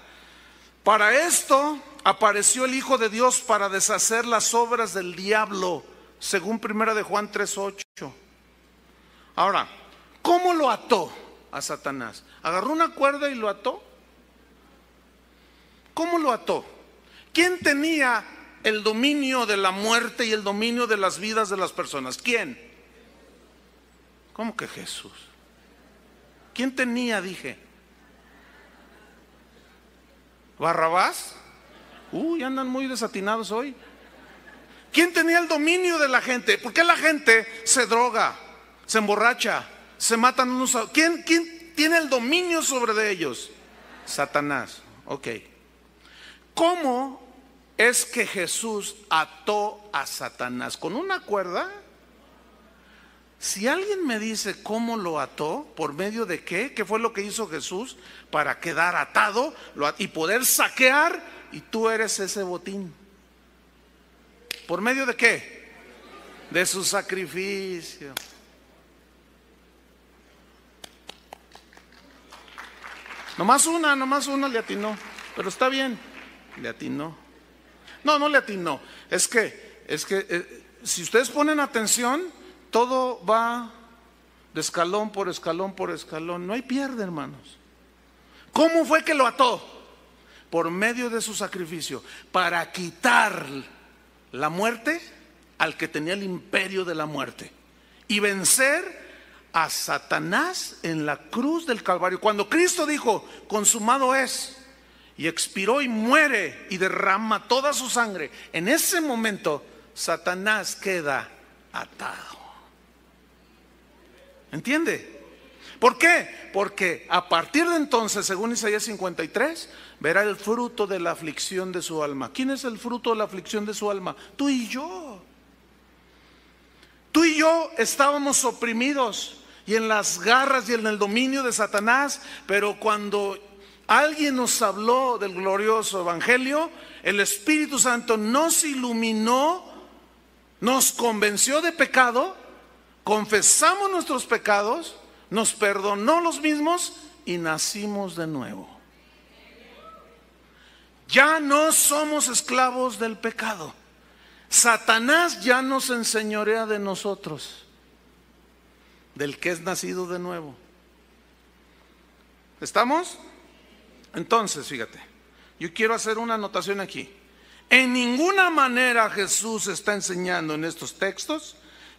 Para esto apareció el Hijo de Dios, para deshacer las obras del diablo, según 1 de Juan 3:8. Ahora, ¿cómo lo ató a Satanás? ¿Agarró una cuerda y lo ató? ¿Cómo lo ató? ¿Quién tenía el dominio de la muerte y el dominio de las vidas de las personas? ¿Quién? ¿Cómo que Jesús? ¿Quién tenía, dije? ¿Barrabás? Uy, andan muy desatinados hoy. ¿Quién tenía el dominio de la gente? ¿Por qué la gente se droga, se emborracha, se matan unos a... ¿Quién tiene el dominio sobre de ellos? Satanás. Ok. ¿Cómo es que Jesús ató a Satanás? ¿Con una cuerda? Si alguien me dice cómo lo ató, por medio de qué fue lo que hizo Jesús para quedar atado y poder saquear, y tú eres ese botín. ¿Por medio de qué? De su sacrificio. Nomás una le atinó, pero está bien, le atinó. No le atinó, es que si ustedes ponen atención, todo va de escalón por escalón por escalón. No hay pierde, hermanos. ¿Cómo fue que lo ató? Por medio de su sacrificio, para quitar la muerte al que tenía el imperio de la muerte y vencer a Satanás en la cruz del Calvario. Cuando Cristo dijo, consumado es, y expiró y muere y derrama toda su sangre, en ese momento Satanás queda atado. ¿Entiende? ¿Por qué? Porque a partir de entonces, según Isaías 53, verá el fruto de la aflicción de su alma. ¿Quién es el fruto de la aflicción de su alma? Tú y yo. Tú y yo estábamos oprimidos y en las garras y en el dominio de Satanás, pero cuando alguien nos habló del glorioso evangelio, el Espíritu Santo nos iluminó, nos convenció de pecado, confesamos nuestros pecados, nos perdonó los mismos y nacimos de nuevo. Ya no somos esclavos del pecado. Satanás ya nos enseñorea de nosotros, del que es nacido de nuevo. ¿Estamos? Entonces, fíjate, yo quiero hacer una anotación aquí. En ninguna manera Jesús está enseñando en estos textos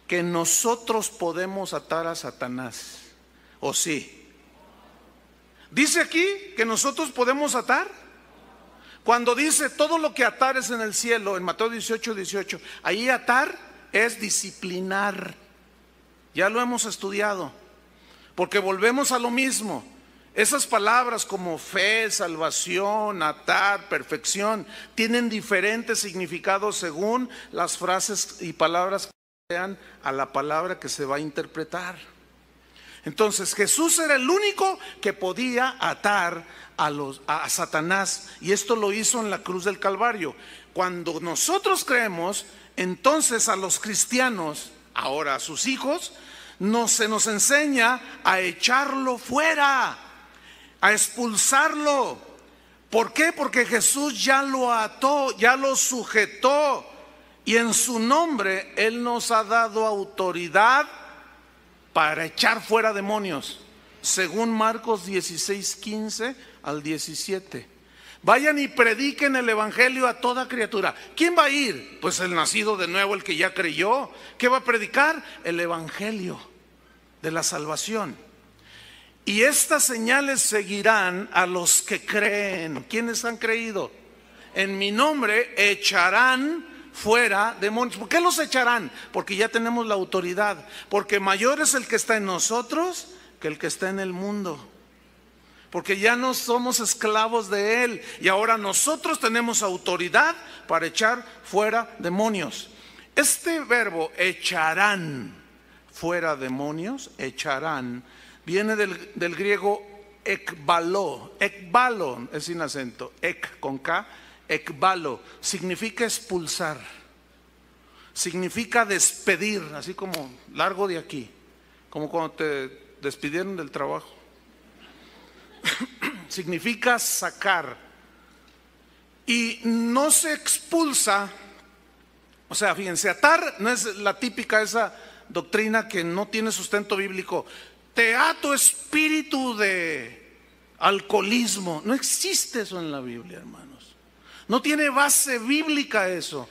que nosotros podemos atar a Satanás. ¿O sí? ¿Dice aquí que nosotros podemos atar? Cuando dice todo lo que atar es en el cielo, en Mateo 18:18, ahí atar es disciplinar. Ya lo hemos estudiado, porque volvemos a lo mismo. Esas palabras como fe, salvación, atar, perfección, tienen diferentes significados según las frases y palabras que sean a la palabra que se va a interpretar. Entonces Jesús era el único que podía atar a Satanás, y esto lo hizo en la cruz del Calvario. Cuando nosotros creemos, entonces a los cristianos, ahora a sus hijos, se nos enseña a echarlo fuera, a expulsarlo, ¿Por qué? Porque Jesús ya lo ató, ya lo sujetó, y en su nombre Él nos ha dado autoridad para echar fuera demonios, según Marcos 16:15 al 17. Vayan y prediquen el evangelio a toda criatura. ¿Quién va a ir? Pues el nacido de nuevo, el que ya creyó. ¿Qué va a predicar? El evangelio de la salvación. Y estas señales seguirán a los que creen. ¿Quiénes han creído? En mi nombre echarán fuera demonios. ¿Por qué los echarán? Porque ya tenemos la autoridad. Porque mayor es el que está en nosotros que el que está en el mundo. Porque ya no somos esclavos de Él, y ahora nosotros tenemos autoridad para echar fuera demonios. Este verbo echarán fuera demonios, echarán, viene del griego ekbalo. Ekbalo es sin acento, ek con K, ekbalo, significa expulsar, significa despedir, así como largo de aquí, como cuando te despidieron del trabajo. Significa sacar. Y no se expulsa, o sea, fíjense, atar no es la típica esa doctrina que no tiene sustento bíblico. Te ato espíritu de alcoholismo. No existe eso en la Biblia, hermanos. No tiene base bíblica eso.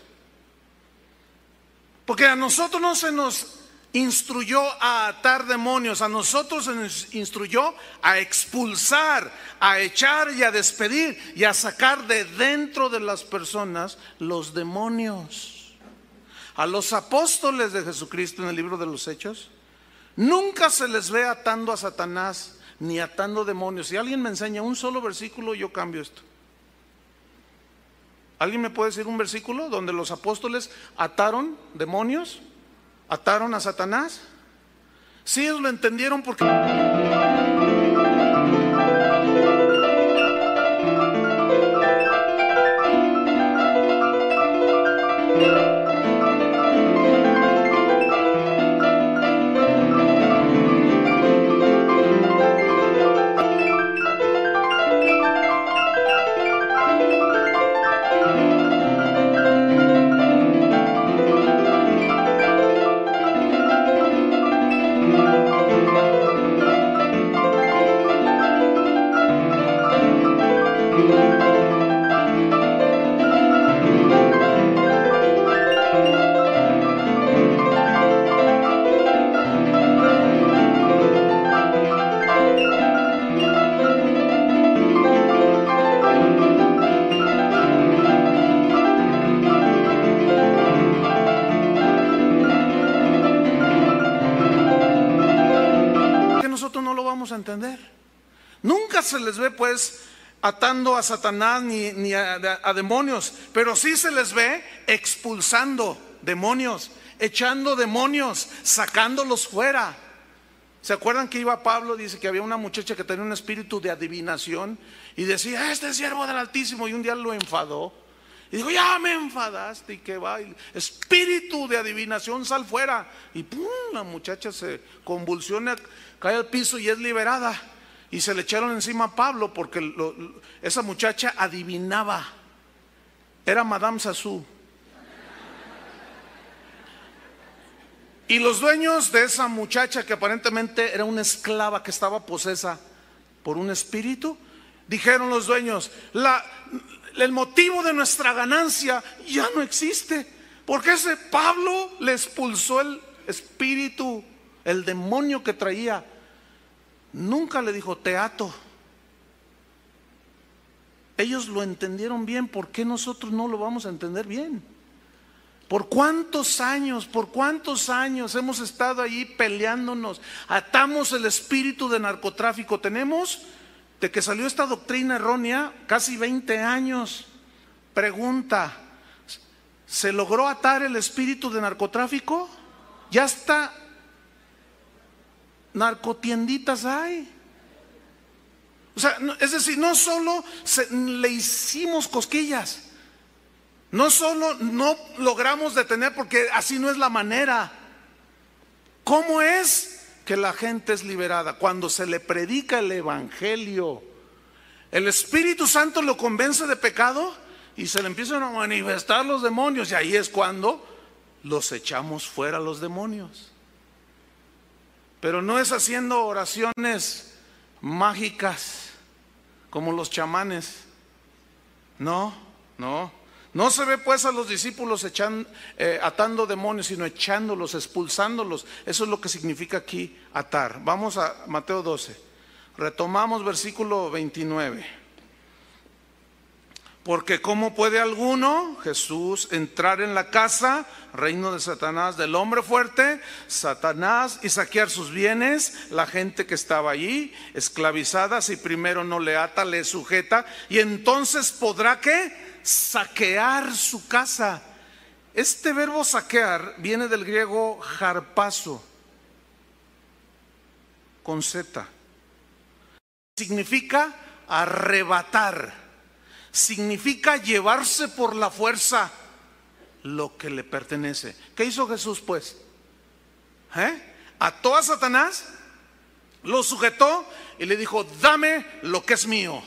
Porque a nosotros no se nos instruyó a atar demonios, a nosotros se nos instruyó a expulsar, a echar y a despedir y a sacar de dentro de las personas los demonios. A los apóstoles de Jesucristo en el libro de los Hechos nunca se les ve atando a Satanás ni atando demonios. Si alguien me enseña un solo versículo, yo cambio esto. ¿Alguien me puede decir un versículo donde los apóstoles ataron demonios? ¿Ataron a Satanás? Sí, ellos lo entendieron porque... A entender. Nunca se les ve pues atando a Satanás ni a demonios, pero sí se les ve expulsando demonios, echando demonios, sacándolos fuera. ¿Se acuerdan que iba Pablo? Dice que había una muchacha que tenía un espíritu de adivinación y decía, este es siervo del Altísimo, y un día lo enfadó y dijo, ya me enfadaste, y que va, y espíritu de adivinación, sal fuera, y pum, la muchacha se convulsiona, cae al piso y es liberada. Y se le echaron encima a Pablo porque esa muchacha adivinaba. Era Madame Sassou. Y los dueños de esa muchacha, que aparentemente era una esclava que estaba posesa por un espíritu, dijeron los dueños, el motivo de nuestra ganancia ya no existe, porque ese Pablo le expulsó el espíritu, el demonio que traía. Nunca le dijo, te ato. Ellos lo entendieron bien. ¿Por qué nosotros no lo vamos a entender bien? ¿Por cuántos años hemos estado allí peleándonos? Atamos el espíritu de narcotráfico. Tenemos, de que salió esta doctrina errónea, casi 20 años. Pregunta, ¿se logró atar el espíritu de narcotráfico? Ya está. Narcotienditas hay. O sea, es decir, no solo le hicimos cosquillas, no solo no logramos detener, porque así no es la manera. ¿Cómo es que la gente es liberada? Cuando se le predica el evangelio. El Espíritu Santo lo convence de pecado y se le empiezan a manifestar los demonios, y ahí es cuando los echamos fuera los demonios. Pero no es haciendo oraciones mágicas como los chamanes. No se ve pues a los discípulos atando demonios, sino echándolos, expulsándolos. Eso es lo que significa aquí atar. Vamos a Mateo 12. Retomamos versículo 29. Porque ¿cómo puede alguno, Jesús, entrar en la casa, reino de Satanás, del hombre fuerte, Satanás, y saquear sus bienes? La gente que estaba allí, esclavizada, si primero no le ata, le sujeta, y entonces podrá ¿qué? Saquear su casa. Este verbo saquear viene del griego harpazo, con Z. Significa arrebatar. Significa llevarse por la fuerza lo que le pertenece. ¿Qué hizo Jesús pues? Ató a Satanás, lo sujetó y le dijo: dame lo que es mío.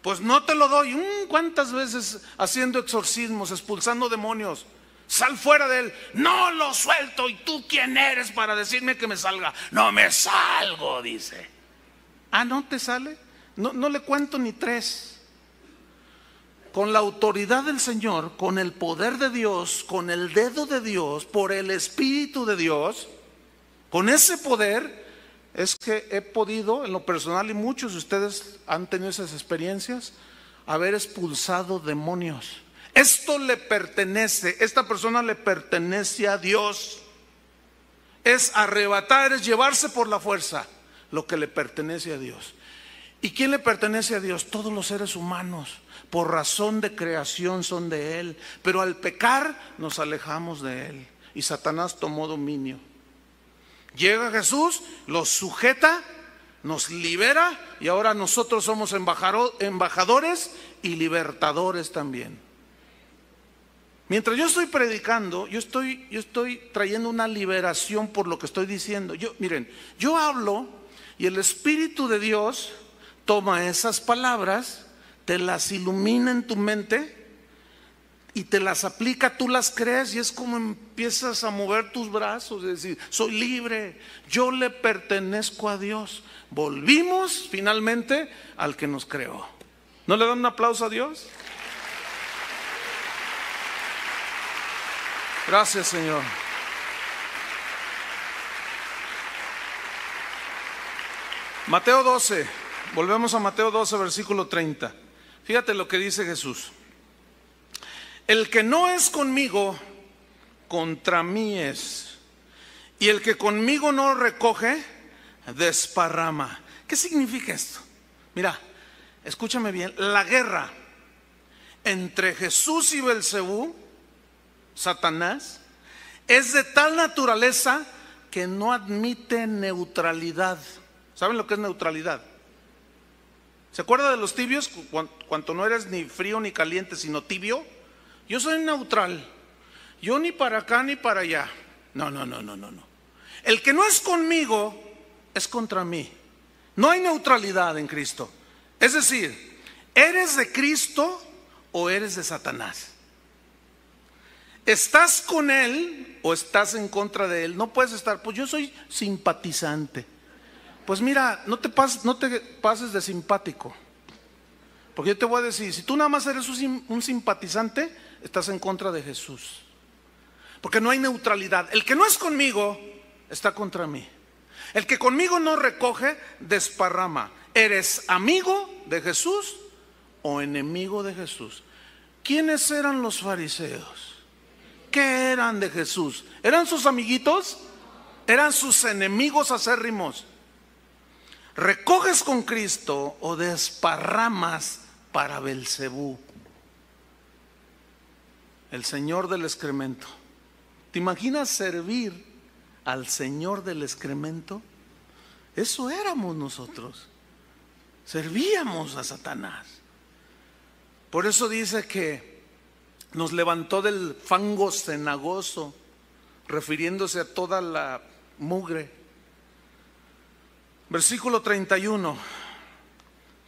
Pues no te lo doy. ¿Cuántas veces haciendo exorcismos, expulsando demonios? Sal fuera de él. No lo suelto. ¿Y tú quién eres para decirme que me salga? No me salgo, dice. ¿No te sale? No le cuento ni 3. Con la autoridad del Señor, con el poder de Dios, con el dedo de Dios, por el Espíritu de Dios, con ese poder es que he podido, en lo personal, y muchos de ustedes han tenido esas experiencias, haber expulsado demonios. Esto le pertenece, esta persona le pertenece a Dios. Es arrebatar, es llevarse por la fuerza lo que le pertenece a Dios. ¿Y quién le pertenece a Dios? Todos los seres humanos, por razón de creación son de Él, pero al pecar nos alejamos de Él y Satanás tomó dominio. Llega Jesús, los sujeta, nos libera y ahora nosotros somos embajadores y libertadores también. Mientras yo estoy predicando, yo estoy trayendo una liberación por lo que estoy diciendo. Miren, yo hablo y el Espíritu de Dios toma esas palabras, te las ilumina en tu mente y te las aplica, tú las crees y es como empiezas a mover tus brazos, es decir, soy libre, yo le pertenezco a Dios. Volvimos finalmente al que nos creó. ¿No le dan un aplauso a Dios? Gracias, Señor. Mateo 12, volvemos a Mateo 12, versículo 30. Fíjate lo que dice Jesús. El que no es conmigo, contra mí es. Y el que conmigo no recoge, desparrama. ¿Qué significa esto? Mira, escúchame bien. La guerra entre Jesús y Belcebú, Satanás, es de tal naturaleza que no admite neutralidad. ¿Saben lo que es neutralidad? ¿Se acuerda de los tibios? Cuando no eres ni frío ni caliente, sino tibio. Yo soy neutral. Yo ni para acá ni para allá. No. El que no es conmigo es contra mí. No hay neutralidad en Cristo. Es decir, ¿eres de Cristo o eres de Satanás? ¿Estás con Él o estás en contra de Él? No puedes estar, pues yo soy simpatizante. Pues mira, no te pases de simpático. Porque yo te voy a decir, si tú nada más eres un simpatizante, estás en contra de Jesús. Porque no hay neutralidad. El que no es conmigo, está contra mí. El que conmigo no recoge, desparrama. ¿Eres amigo de Jesús o enemigo de Jesús? ¿Quiénes eran los fariseos? ¿Qué eran de Jesús? ¿Eran sus amiguitos? ¿Eran sus enemigos acérrimos? ¿Recoges con Cristo o desparramas para Belcebú, el señor del excremento? ¿Te imaginas servir al señor del excremento? Eso éramos nosotros. Servíamos a Satanás. Por eso dice que nos levantó del fango cenagoso, refiriéndose a toda la mugre. Versículo 31.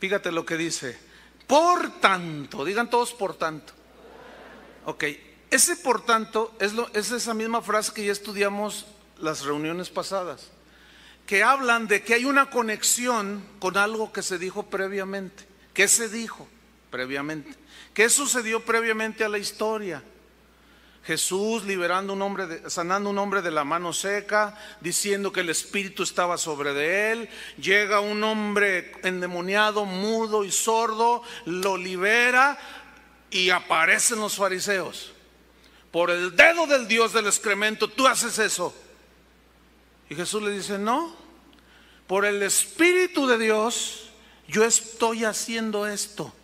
Fíjate lo que dice. Por tanto, digan todos por tanto. Ok, ese por tanto es esa misma frase que ya estudiamos las reuniones pasadas, que hablan de que hay una conexión con algo que se dijo previamente. ¿Qué se dijo previamente? ¿Qué sucedió previamente a la historia? Jesús liberando un hombre, sanando un hombre de la mano seca, diciendo que el espíritu estaba sobre de él. Llega un hombre endemoniado, mudo y sordo, lo libera y aparecen los fariseos. Por el dedo del Dios del excremento, tú haces eso. Y Jesús le dice, no, por el Espíritu de Dios, yo estoy haciendo esto.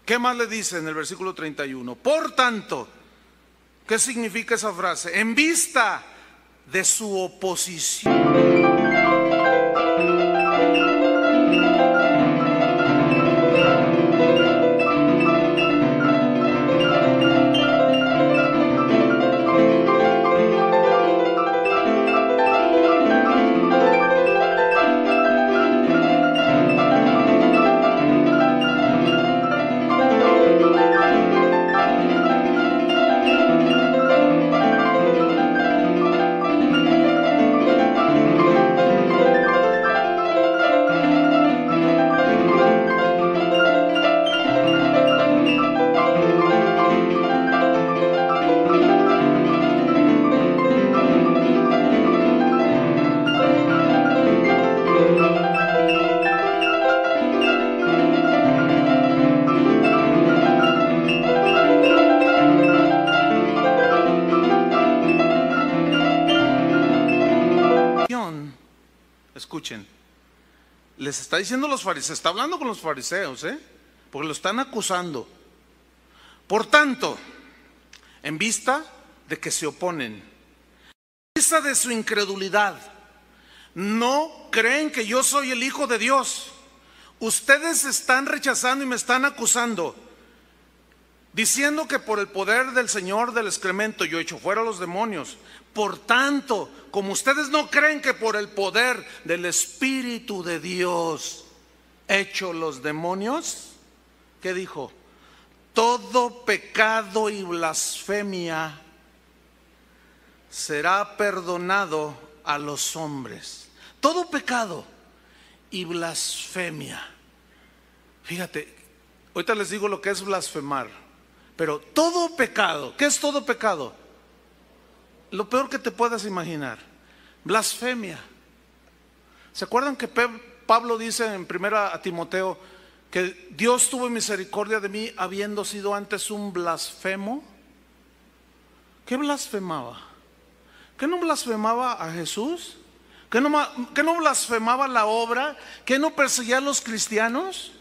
¿Qué más le dice en el versículo 31? Por tanto, ¿qué significa esa frase? En vista de su oposición. Escuchen, les está diciendo los fariseos, está hablando con los fariseos, porque lo están acusando. Por tanto, en vista de que se oponen, en vista de su incredulidad, no creen que yo soy el Hijo de Dios. Ustedes están rechazando y me están acusando, diciendo que por el poder del Señor del excremento yo echo fuera a los demonios. Por tanto, como ustedes no creen que por el poder del Espíritu de Dios echo los demonios, ¿qué dijo? Todo pecado y blasfemia será perdonado a los hombres. Todo pecado y blasfemia. Fíjate, ahorita les digo lo que es blasfemar, pero todo pecado, ¿qué es todo pecado? Lo peor que te puedas imaginar, blasfemia. ¿Se acuerdan que Pablo dice en 1 Timoteo que Dios tuvo misericordia de mí habiendo sido antes un blasfemo? ¿Qué blasfemaba? ¿Qué no blasfemaba a Jesús? ¿Qué no blasfemaba la obra? ¿Qué no perseguía a los cristianos?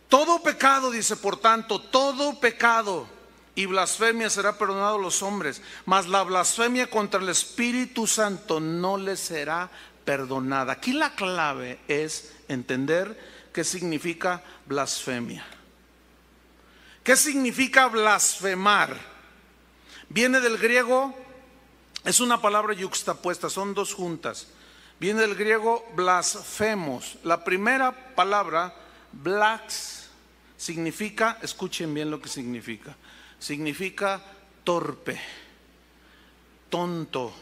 Todo pecado, dice, por tanto, todo pecado y blasfemia será perdonado a los hombres, mas la blasfemia contra el Espíritu Santo no le será perdonada. Aquí la clave es entender qué significa blasfemia. ¿Qué significa blasfemar? Viene del griego, es una palabra yuxtapuesta, son dos juntas. Viene del griego blasfemos. La primera palabra, blax, significa, escuchen bien lo que significa. Significa torpe, tonto,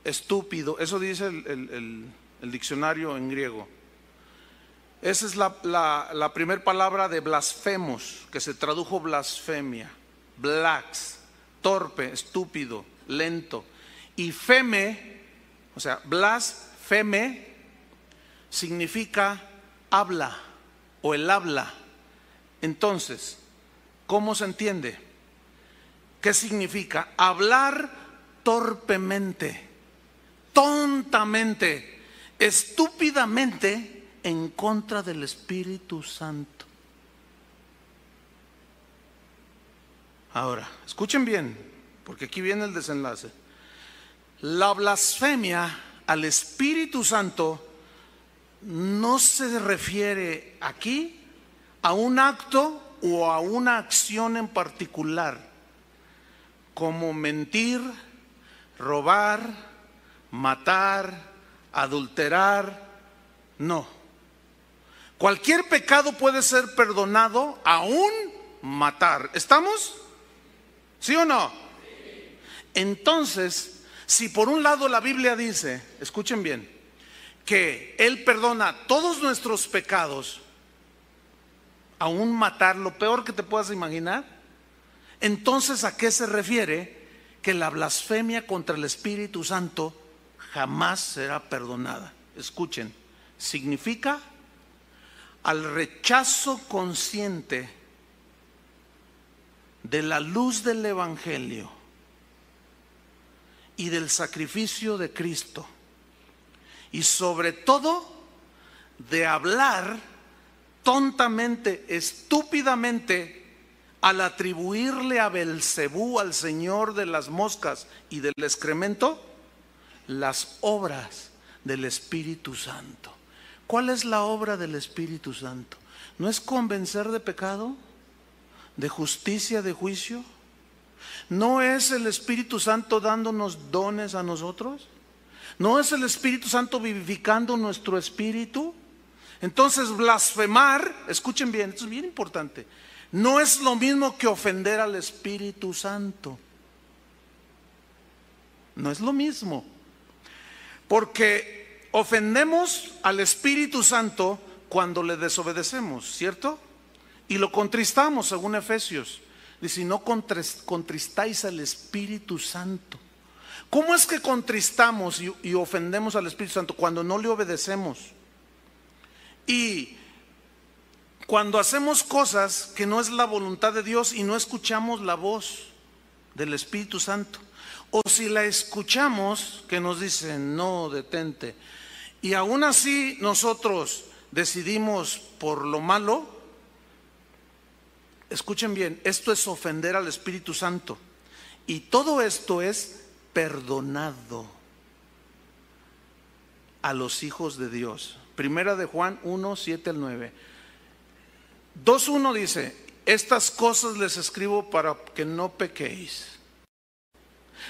estúpido. Eso dice el diccionario en griego. Esa es la primera palabra de blasfemos, que se tradujo blasfemia. Blax, torpe, estúpido, lento. Y feme, o sea, blasfeme, significa habla o el habla. Entonces, ¿cómo se entiende? ¿Qué significa? Hablar torpemente, tontamente, estúpidamente en contra del Espíritu Santo. Ahora, escuchen bien, porque aquí viene el desenlace. La blasfemia al Espíritu Santo no se refiere aquí a un acto o a una acción en particular, como mentir, robar, matar, adulterar. No. Cualquier pecado puede ser perdonado, aún matar. ¿Estamos? ¿Sí o no? Entonces, si por un lado la Biblia dice, escuchen bien, que Él perdona todos nuestros pecados, aún matar, lo peor que te puedas imaginar, entonces ¿a qué se refiere? Que la blasfemia contra el Espíritu Santo jamás será perdonada. Escuchen, significa al rechazo consciente de la luz del Evangelio y del sacrificio de Cristo, y sobre todo de hablar tontamente, estúpidamente, al atribuirle a Belcebú, al señor de las moscas y del excremento, las obras del Espíritu Santo. ¿Cuál es la obra del Espíritu Santo? ¿No es convencer de pecado, de justicia, de juicio? ¿No es el Espíritu Santo dándonos dones a nosotros? ¿No es el Espíritu Santo vivificando nuestro espíritu? Entonces blasfemar, escuchen bien, esto es bien importante, no es lo mismo que ofender al Espíritu Santo. No es lo mismo. Porque ofendemos al Espíritu Santo cuando le desobedecemos, ¿cierto? Y lo contristamos, según Efesios. Dice, no contristáis al Espíritu Santo. ¿Cómo es que contristamos y ofendemos al Espíritu Santo? Cuando no le obedecemos. Y cuando hacemos cosas que no es la voluntad de Dios y no escuchamos la voz del Espíritu Santo. O si la escuchamos, que nos dice, no, detente. Y aún así nosotros decidimos por lo malo. Escuchen bien, esto es ofender al Espíritu Santo. Y todo esto es perdonado a los hijos de Dios. Primera de Juan 1, 7 al 9. 2:1 dice, estas cosas les escribo para que no pequéis.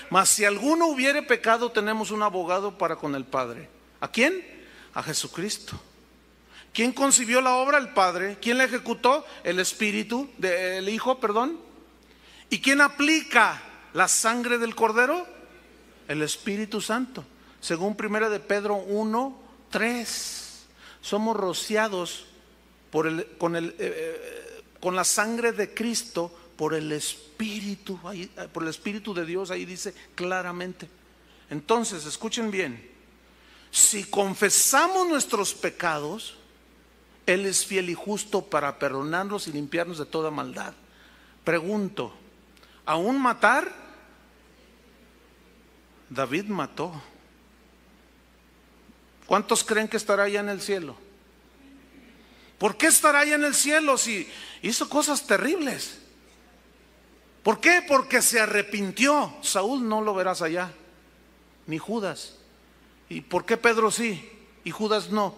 Mas si alguno hubiere pecado, tenemos un abogado para con el Padre. ¿A quién? A Jesucristo. ¿Quién concibió la obra? El Padre. ¿Quién la ejecutó? El Hijo, perdón. ¿Y quién aplica la sangre del Cordero? El Espíritu Santo. Según 1 de Pedro 1, 3. Somos rociados con la sangre de Cristo por el Espíritu, por el Espíritu de Dios, ahí dice claramente. Entonces, escuchen bien, si confesamos nuestros pecados, Él es fiel y justo para perdonarnos y limpiarnos de toda maldad. Pregunto, ¿aún matar? David mató. ¿Cuántos creen que estará allá en el cielo? ¿Por qué estará allá en el cielo si hizo cosas terribles? ¿Por qué? Porque se arrepintió. Saúl no lo verás allá, ni Judas. ¿Y por qué Pedro sí y Judas no?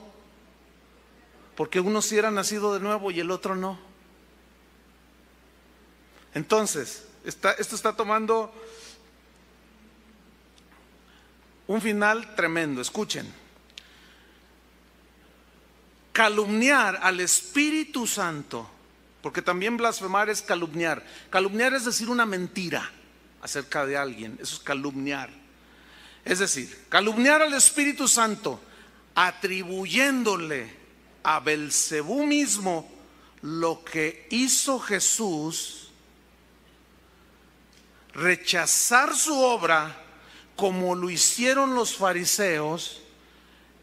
Porque uno sí era nacido de nuevo y el otro no. Entonces, esto está tomando un final tremendo. Escuchen. Calumniar al Espíritu Santo, porque también blasfemar es calumniar. Calumniar es decir una mentira acerca de alguien, eso es calumniar. Es decir, calumniar al Espíritu Santo atribuyéndole a Belcebú mismo lo que hizo Jesús, rechazar su obra como lo hicieron los fariseos.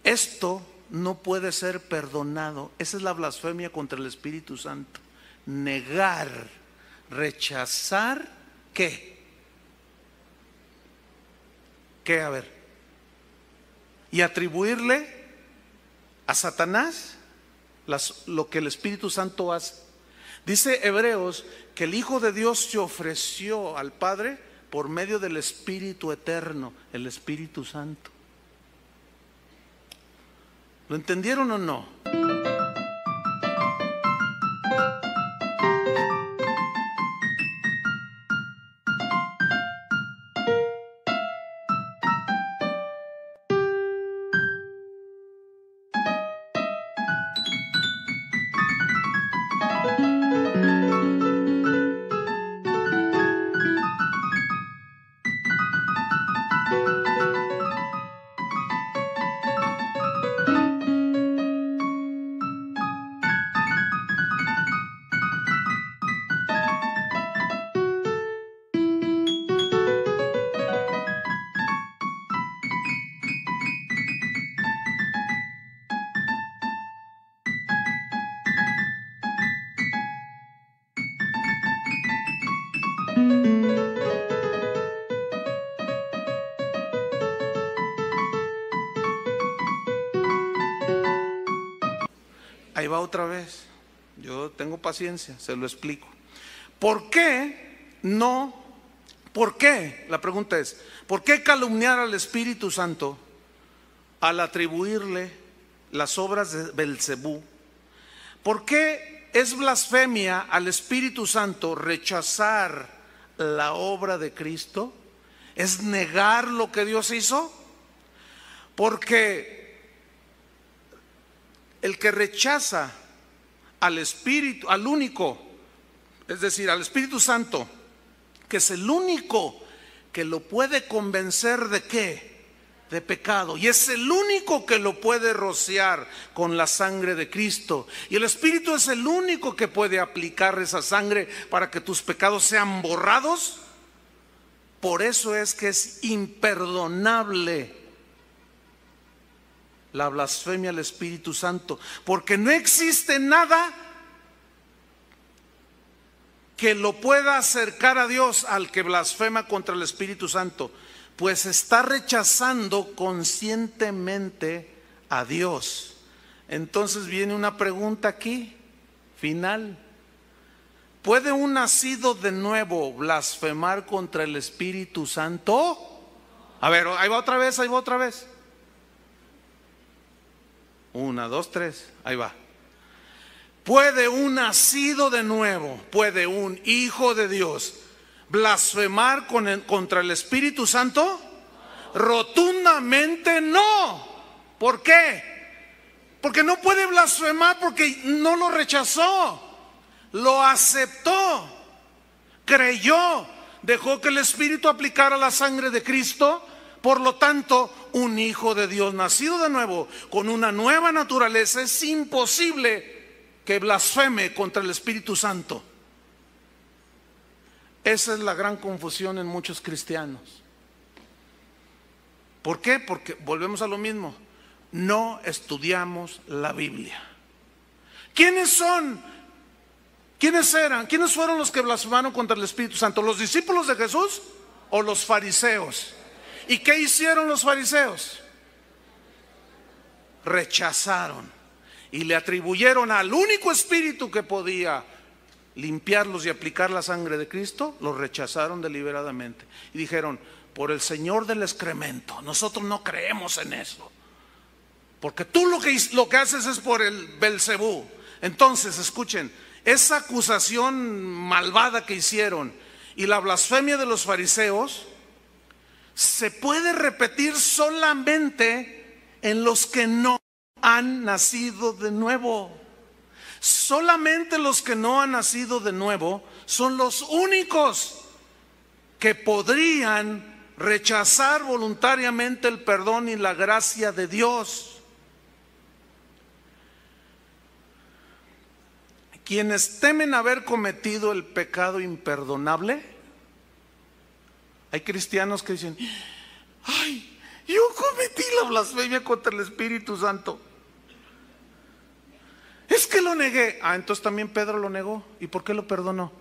Esto no puede ser perdonado. Esa es la blasfemia contra el Espíritu Santo. Negar, rechazar, ¿qué? ¿Qué? A ver. Y atribuirle a Satanás lo que el Espíritu Santo hace. Dice Hebreos que el Hijo de Dios se ofreció al Padre por medio del Espíritu eterno, el Espíritu Santo. ¿Lo entendieron o no? ahí va otra vez. Yo tengo paciencia, se lo explico. ¿Por qué no? ¿Por qué? La pregunta es, ¿por qué calumniar al Espíritu Santo al atribuirle las obras de Belcebú? ¿Por qué es blasfemia al Espíritu Santo rechazar la obra de Cristo? ¿Es negar lo que Dios hizo? Porque el que rechaza al Espíritu, al único, es decir, al Espíritu Santo, que es el único que lo puede convencer de ¿qué? De pecado, y es el único que lo puede rociar con la sangre de Cristo, y el Espíritu es el único que puede aplicar esa sangre para que tus pecados sean borrados. Por eso es que es imperdonable la blasfemia al Espíritu Santo, porque no existe nada que lo pueda acercar a Dios al que blasfema contra el Espíritu Santo, pues está rechazando conscientemente a Dios. Entonces viene una pregunta aquí, final. ¿Puede un nacido de nuevo blasfemar contra el Espíritu Santo? A ver, ahí va otra vez, ahí va otra vez. 1, 2, 3, ahí va. ¿Puede un nacido de nuevo, puede un hijo de Dios blasfemar contra el Espíritu Santo? Rotundamente no. ¿Por qué? Porque no puede blasfemar, porque no lo rechazó, lo aceptó, creyó, dejó que el Espíritu aplicara la sangre de Cristo. Por lo tanto, un hijo de Dios nacido de nuevo, con una nueva naturaleza, es imposible que blasfeme contra el Espíritu Santo. Esa es la gran confusión en muchos cristianos. ¿Por qué? Porque volvemos a lo mismo, no estudiamos la Biblia. ¿Quiénes son? ¿Quiénes eran? ¿Quiénes fueron los que blasfemaron contra el Espíritu Santo? ¿Los discípulos de Jesús o los fariseos? ¿Y qué hicieron los fariseos? Rechazaron y le atribuyeron al único espíritu que podía limpiarlos y aplicar la sangre de Cristo. Los rechazaron deliberadamente y dijeron: por el Señor del excremento, nosotros no creemos en eso, porque tú lo que haces es por el Belcebú. Entonces, escuchen, esa acusación malvada que hicieron y la blasfemia de los fariseos se puede repetir solamente en los que no han nacido de nuevo. Solamente los que no han nacido de nuevo son los únicos que podrían rechazar voluntariamente el perdón y la gracia de Dios. Quienes temen haber cometido el pecado imperdonable. Hay cristianos que dicen: ay, yo cometí la blasfemia contra el Espíritu Santo, es que lo negué. Ah, entonces también Pedro lo negó. ¿Y por qué lo perdonó?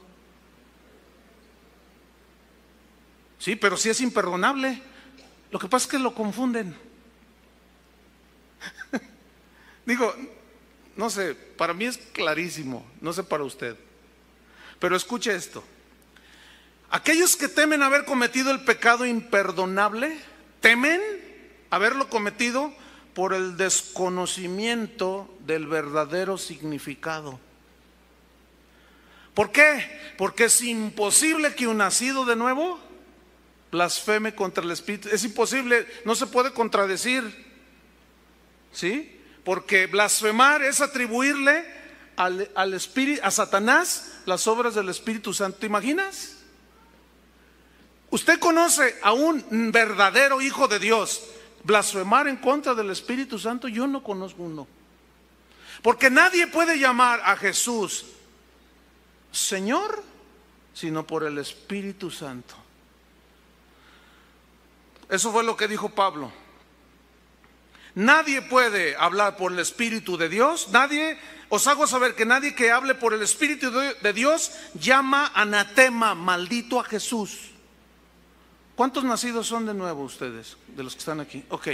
Sí, pero sí es imperdonable. Lo que pasa es que lo confunden. Digo, no sé, para mí es clarísimo, no sé para usted, pero escuche esto. Aquellos que temen haber cometido el pecado imperdonable, temen haberlo cometido por el desconocimiento del verdadero significado. ¿Por qué? Porque es imposible que un nacido de nuevo blasfeme contra el Espíritu. Es imposible, no se puede contradecir, ¿sí? Porque blasfemar es atribuirle al Espíritu, a Satanás, las obras del Espíritu Santo. ¿Te imaginas? Usted conoce a un verdadero hijo de Dios blasfemar en contra del Espíritu Santo. Yo no conozco uno, porque nadie puede llamar a Jesús Señor sino por el Espíritu Santo. Eso fue lo que dijo Pablo. Nadie puede hablar por el Espíritu de Dios. Nadie, os hago saber que nadie que hable por el Espíritu de Dios llama anatema, maldito a Jesús. ¿Cuántos nacidos son de nuevo ustedes, de los que están aquí? Ok.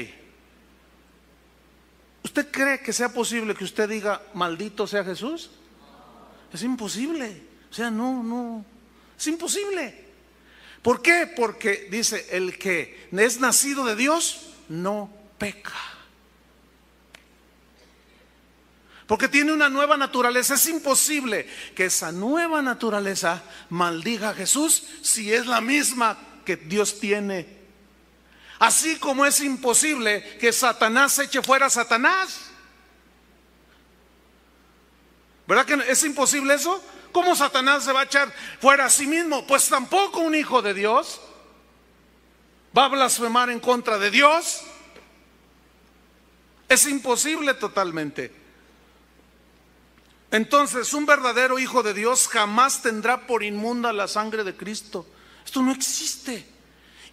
¿Usted cree que sea posible que usted diga maldito sea Jesús? Es imposible. O sea, no, es imposible. ¿Por qué? Porque dice, el que es nacido de Dios no peca. Porque tiene una nueva naturaleza. Es imposible que esa nueva naturaleza maldiga a Jesús si es la misma que Dios tiene. Así como es imposible que Satanás eche fuera a Satanás. ¿Verdad que es imposible eso? ¿Cómo Satanás se va a echar fuera a sí mismo? Pues tampoco un hijo de Dios va a blasfemar en contra de Dios. Es imposible totalmente. Entonces, un verdadero hijo de Dios jamás tendrá por inmunda la sangre de Cristo. Esto no existe.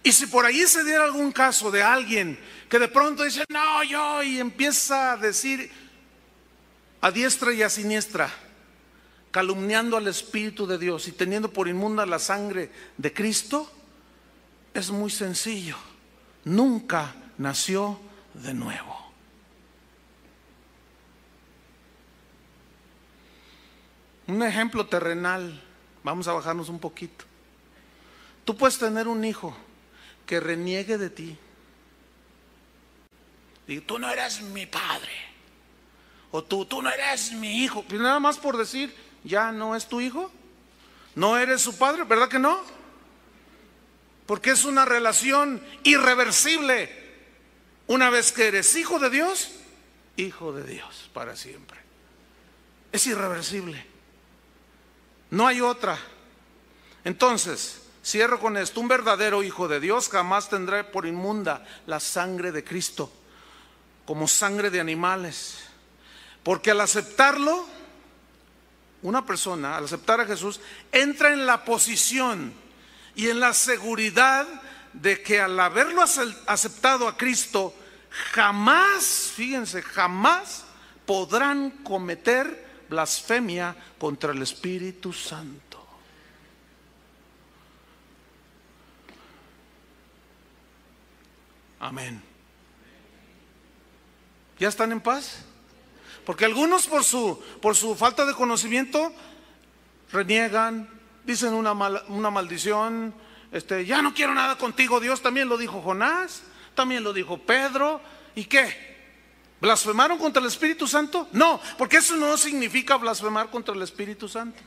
Y si por ahí se diera algún caso de alguien que de pronto dice, no, yo, y empieza a decir a diestra y a siniestra, calumniando al Espíritu de Dios y teniendo por inmunda la sangre de Cristo, es muy sencillo. Nunca nació de nuevo. Un ejemplo terrenal, vamos a bajarnos un poquito. Tú puedes tener un hijo que reniegue de ti. Y tú no eres mi padre. O tú no eres mi hijo. Y nada más por decir, ya no es tu hijo. No eres su padre, ¿verdad que no? Porque es una relación irreversible. Una vez que eres hijo de Dios para siempre. Es irreversible. No hay otra. Entonces, cierro con esto. Un verdadero hijo de Dios jamás tendrá por inmunda la sangre de Cristo, como sangre de animales. Porque al aceptarlo, una persona, al aceptar a Jesús, entra en la posición y en la seguridad de que al haberlo aceptado a Cristo, jamás, fíjense, jamás podrán cometer blasfemia contra el Espíritu Santo. Amén. ¿Ya están en paz? Porque algunos por su falta de conocimiento reniegan, dicen una maldición, ya no quiero nada contigo, Dios. También lo dijo Jonás, también lo dijo Pedro. ¿Y qué? ¿Blasfemaron contra el Espíritu Santo? No, porque eso no significa blasfemar contra el Espíritu Santo.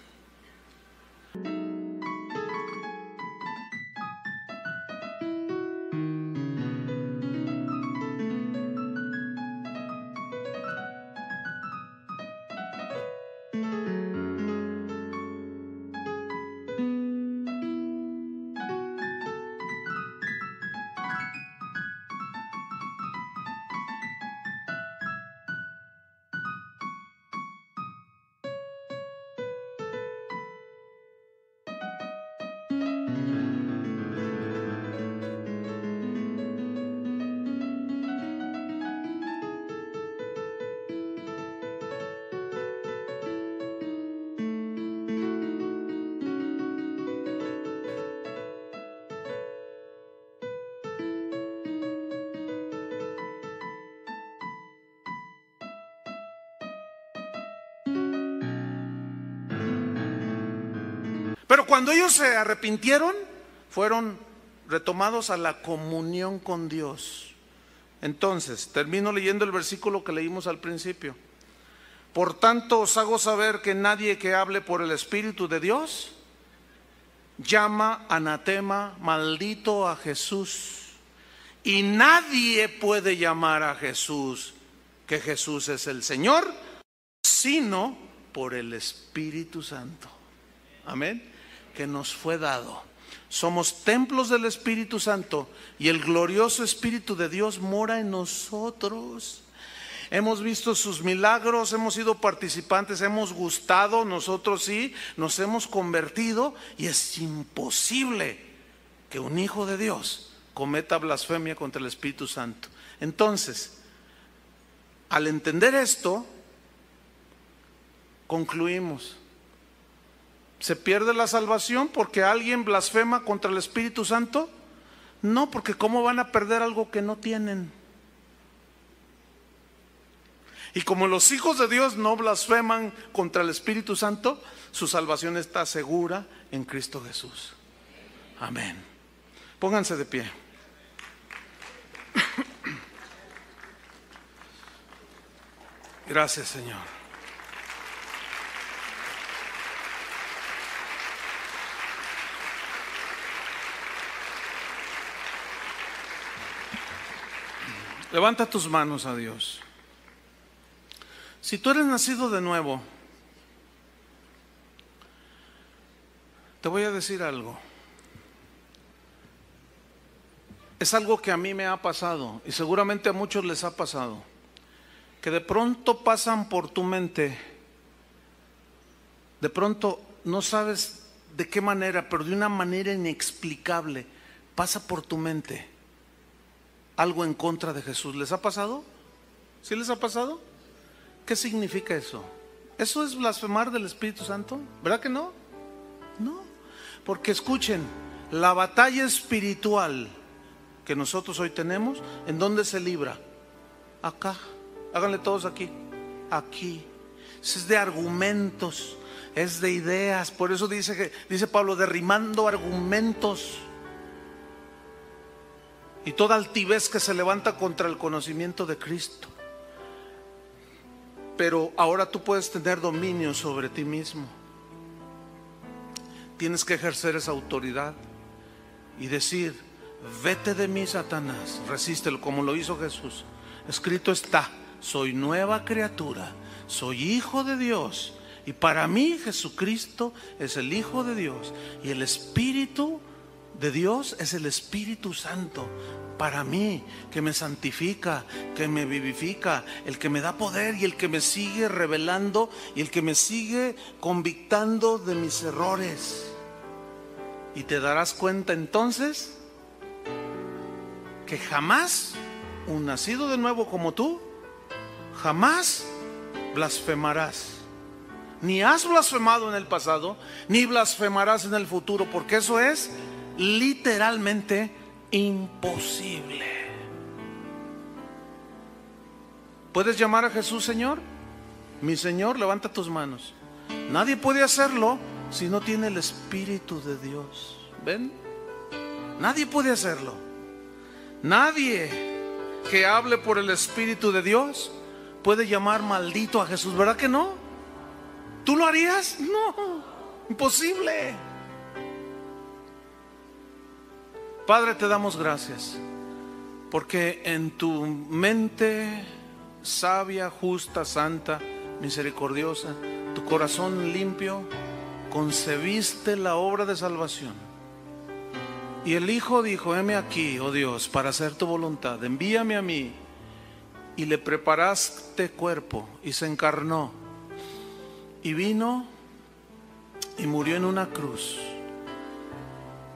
Pero cuando ellos se arrepintieron, fueron retomados a la comunión con Dios. Entonces, termino leyendo el versículo que leímos al principio. Por tanto, os hago saber que nadie que hable por el Espíritu de Dios llama anatema, maldito a Jesús. Y nadie puede llamar a Jesús, que Jesús es el Señor, sino por el Espíritu Santo. Amén. Que nos fue dado. Somos templos del Espíritu Santo y el glorioso Espíritu de Dios mora en nosotros. Hemos visto sus milagros, hemos sido participantes, hemos gustado, nosotros sí, nos hemos convertido, y es imposible que un hijo de Dios cometa blasfemia contra el Espíritu Santo. Entonces, al entender esto, concluimos. ¿Se pierde la salvación porque alguien blasfema contra el Espíritu Santo? No, porque ¿cómo van a perder algo que no tienen? Y como los hijos de Dios no blasfeman contra el Espíritu Santo, su salvación está segura en Cristo Jesús. Amén. Pónganse de pie. Gracias, Señor. Levanta tus manos a Dios. Si tú eres nacido de nuevo, te voy a decir algo. Es algo que a mí me ha pasado y seguramente a muchos les ha pasado. Que de pronto pasan por tu mente, de pronto no sabes de qué manera, pero de una manera inexplicable, pasa por tu mente algo en contra de Jesús. ¿Les ha pasado? ¿Sí les ha pasado? ¿Qué significa eso? ¿Eso es blasfemar del Espíritu Santo? ¿Verdad que no? No, porque escuchen, la batalla espiritual que nosotros hoy tenemos, ¿en dónde se libra? Acá. Háganle todos aquí. Aquí. Es de argumentos, es de ideas. Por eso dice Pablo, derrimando argumentos y toda altivez que se levanta contra el conocimiento de Cristo. Pero ahora tú puedes tener dominio sobre ti mismo. Tienes que ejercer esa autoridad y decir: vete de mí, Satanás, resístelo, como lo hizo Jesús. Escrito está: soy nueva criatura, soy hijo de Dios, y para mí Jesucristo es el Hijo de Dios, y el Espíritu de Dios es el Espíritu Santo. Para mí, que me santifica, que me vivifica, el que me da poder y el que me sigue revelando y el que me sigue convictando de mis errores. Y te darás cuenta entonces que jamás un nacido de nuevo como tú, jamás blasfemarás. Ni has blasfemado en el pasado, ni blasfemarás en el futuro, porque eso es literalmente imposible. ¿Puedes llamar a Jesús Señor? Mi Señor, levanta tus manos. Nadie puede hacerlo si no tiene el Espíritu de Dios. ¿Ven? Nadie puede hacerlo. Nadie que hable por el Espíritu de Dios puede llamar maldito a Jesús. ¿Verdad que no? ¿Tú lo harías? No, imposible. Padre, te damos gracias porque en tu mente sabia, justa, santa, misericordiosa, tu corazón limpio, concebiste la obra de salvación. Y el Hijo dijo: heme aquí, oh Dios, para hacer tu voluntad, envíame a mí. Y le preparaste cuerpo y se encarnó y vino y murió en una cruz,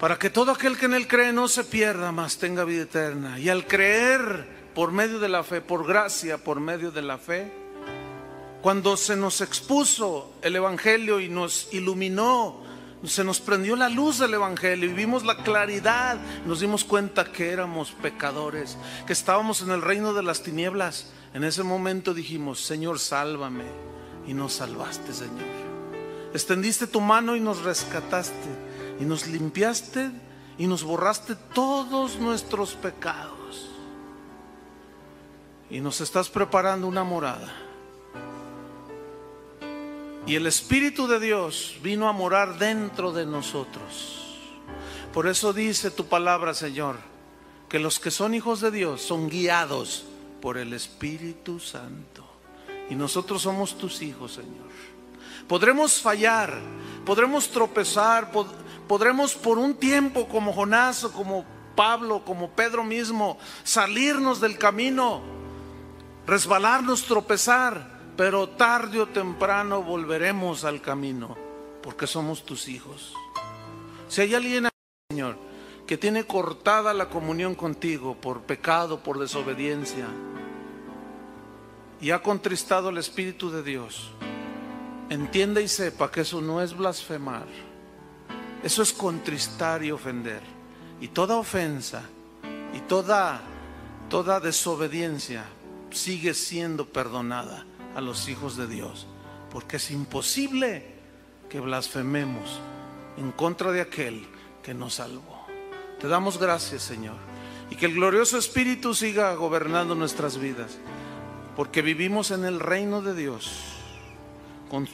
para que todo aquel que en él cree no se pierda, mas tenga vida eterna. Y al creer por medio de la fe, por gracia, por medio de la fe, cuando se nos expuso el Evangelio y nos iluminó, se nos prendió la luz del Evangelio y vimos la claridad, nos dimos cuenta que éramos pecadores, que estábamos en el reino de las tinieblas. En ese momento dijimos: Señor, sálvame. Y nos salvaste, Señor. Extendiste tu mano y nos rescataste. Y nos limpiaste y nos borraste todos nuestros pecados. Y nos estás preparando una morada. Y el Espíritu de Dios vino a morar dentro de nosotros. Por eso dice tu palabra, Señor, que los que son hijos de Dios son guiados por el Espíritu Santo. Y nosotros somos tus hijos, Señor. Podremos fallar, podremos tropezar, podremos por un tiempo, como Jonás o como Pablo, como Pedro mismo, salirnos del camino, resbalarnos, tropezar, pero tarde o temprano volveremos al camino, porque somos tus hijos. Si hay alguien aquí, Señor, que tiene cortada la comunión contigo por pecado, por desobediencia, y ha contristado el Espíritu de Dios, entienda y sepa que eso no es blasfemar. Eso es contristar y ofender. Y toda ofensa y toda desobediencia sigue siendo perdonada a los hijos de Dios, porque es imposible que blasfememos en contra de aquel que nos salvó. Te damos gracias, Señor, y que el glorioso Espíritu siga gobernando nuestras vidas, porque vivimos en el reino de Dios,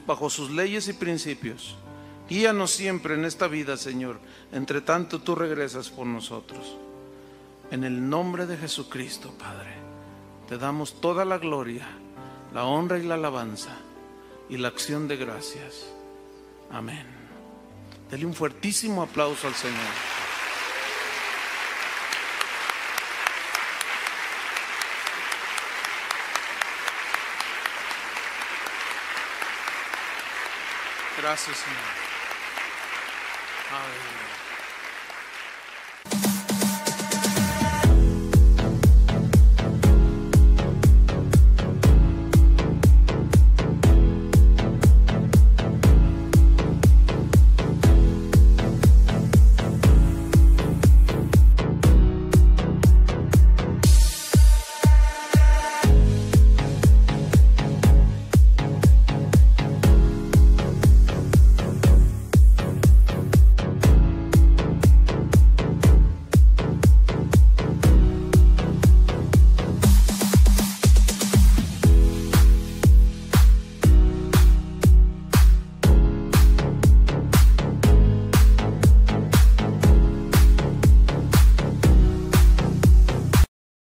bajo sus leyes y principios. Guíanos siempre en esta vida, Señor, entre tanto tú regresas por nosotros. En el nombre de Jesucristo, Padre, te damos toda la gloria, la honra y la alabanza y la acción de gracias. Amén. Dele un fuertísimo aplauso al Señor. Gracias, Señor. Aleluya.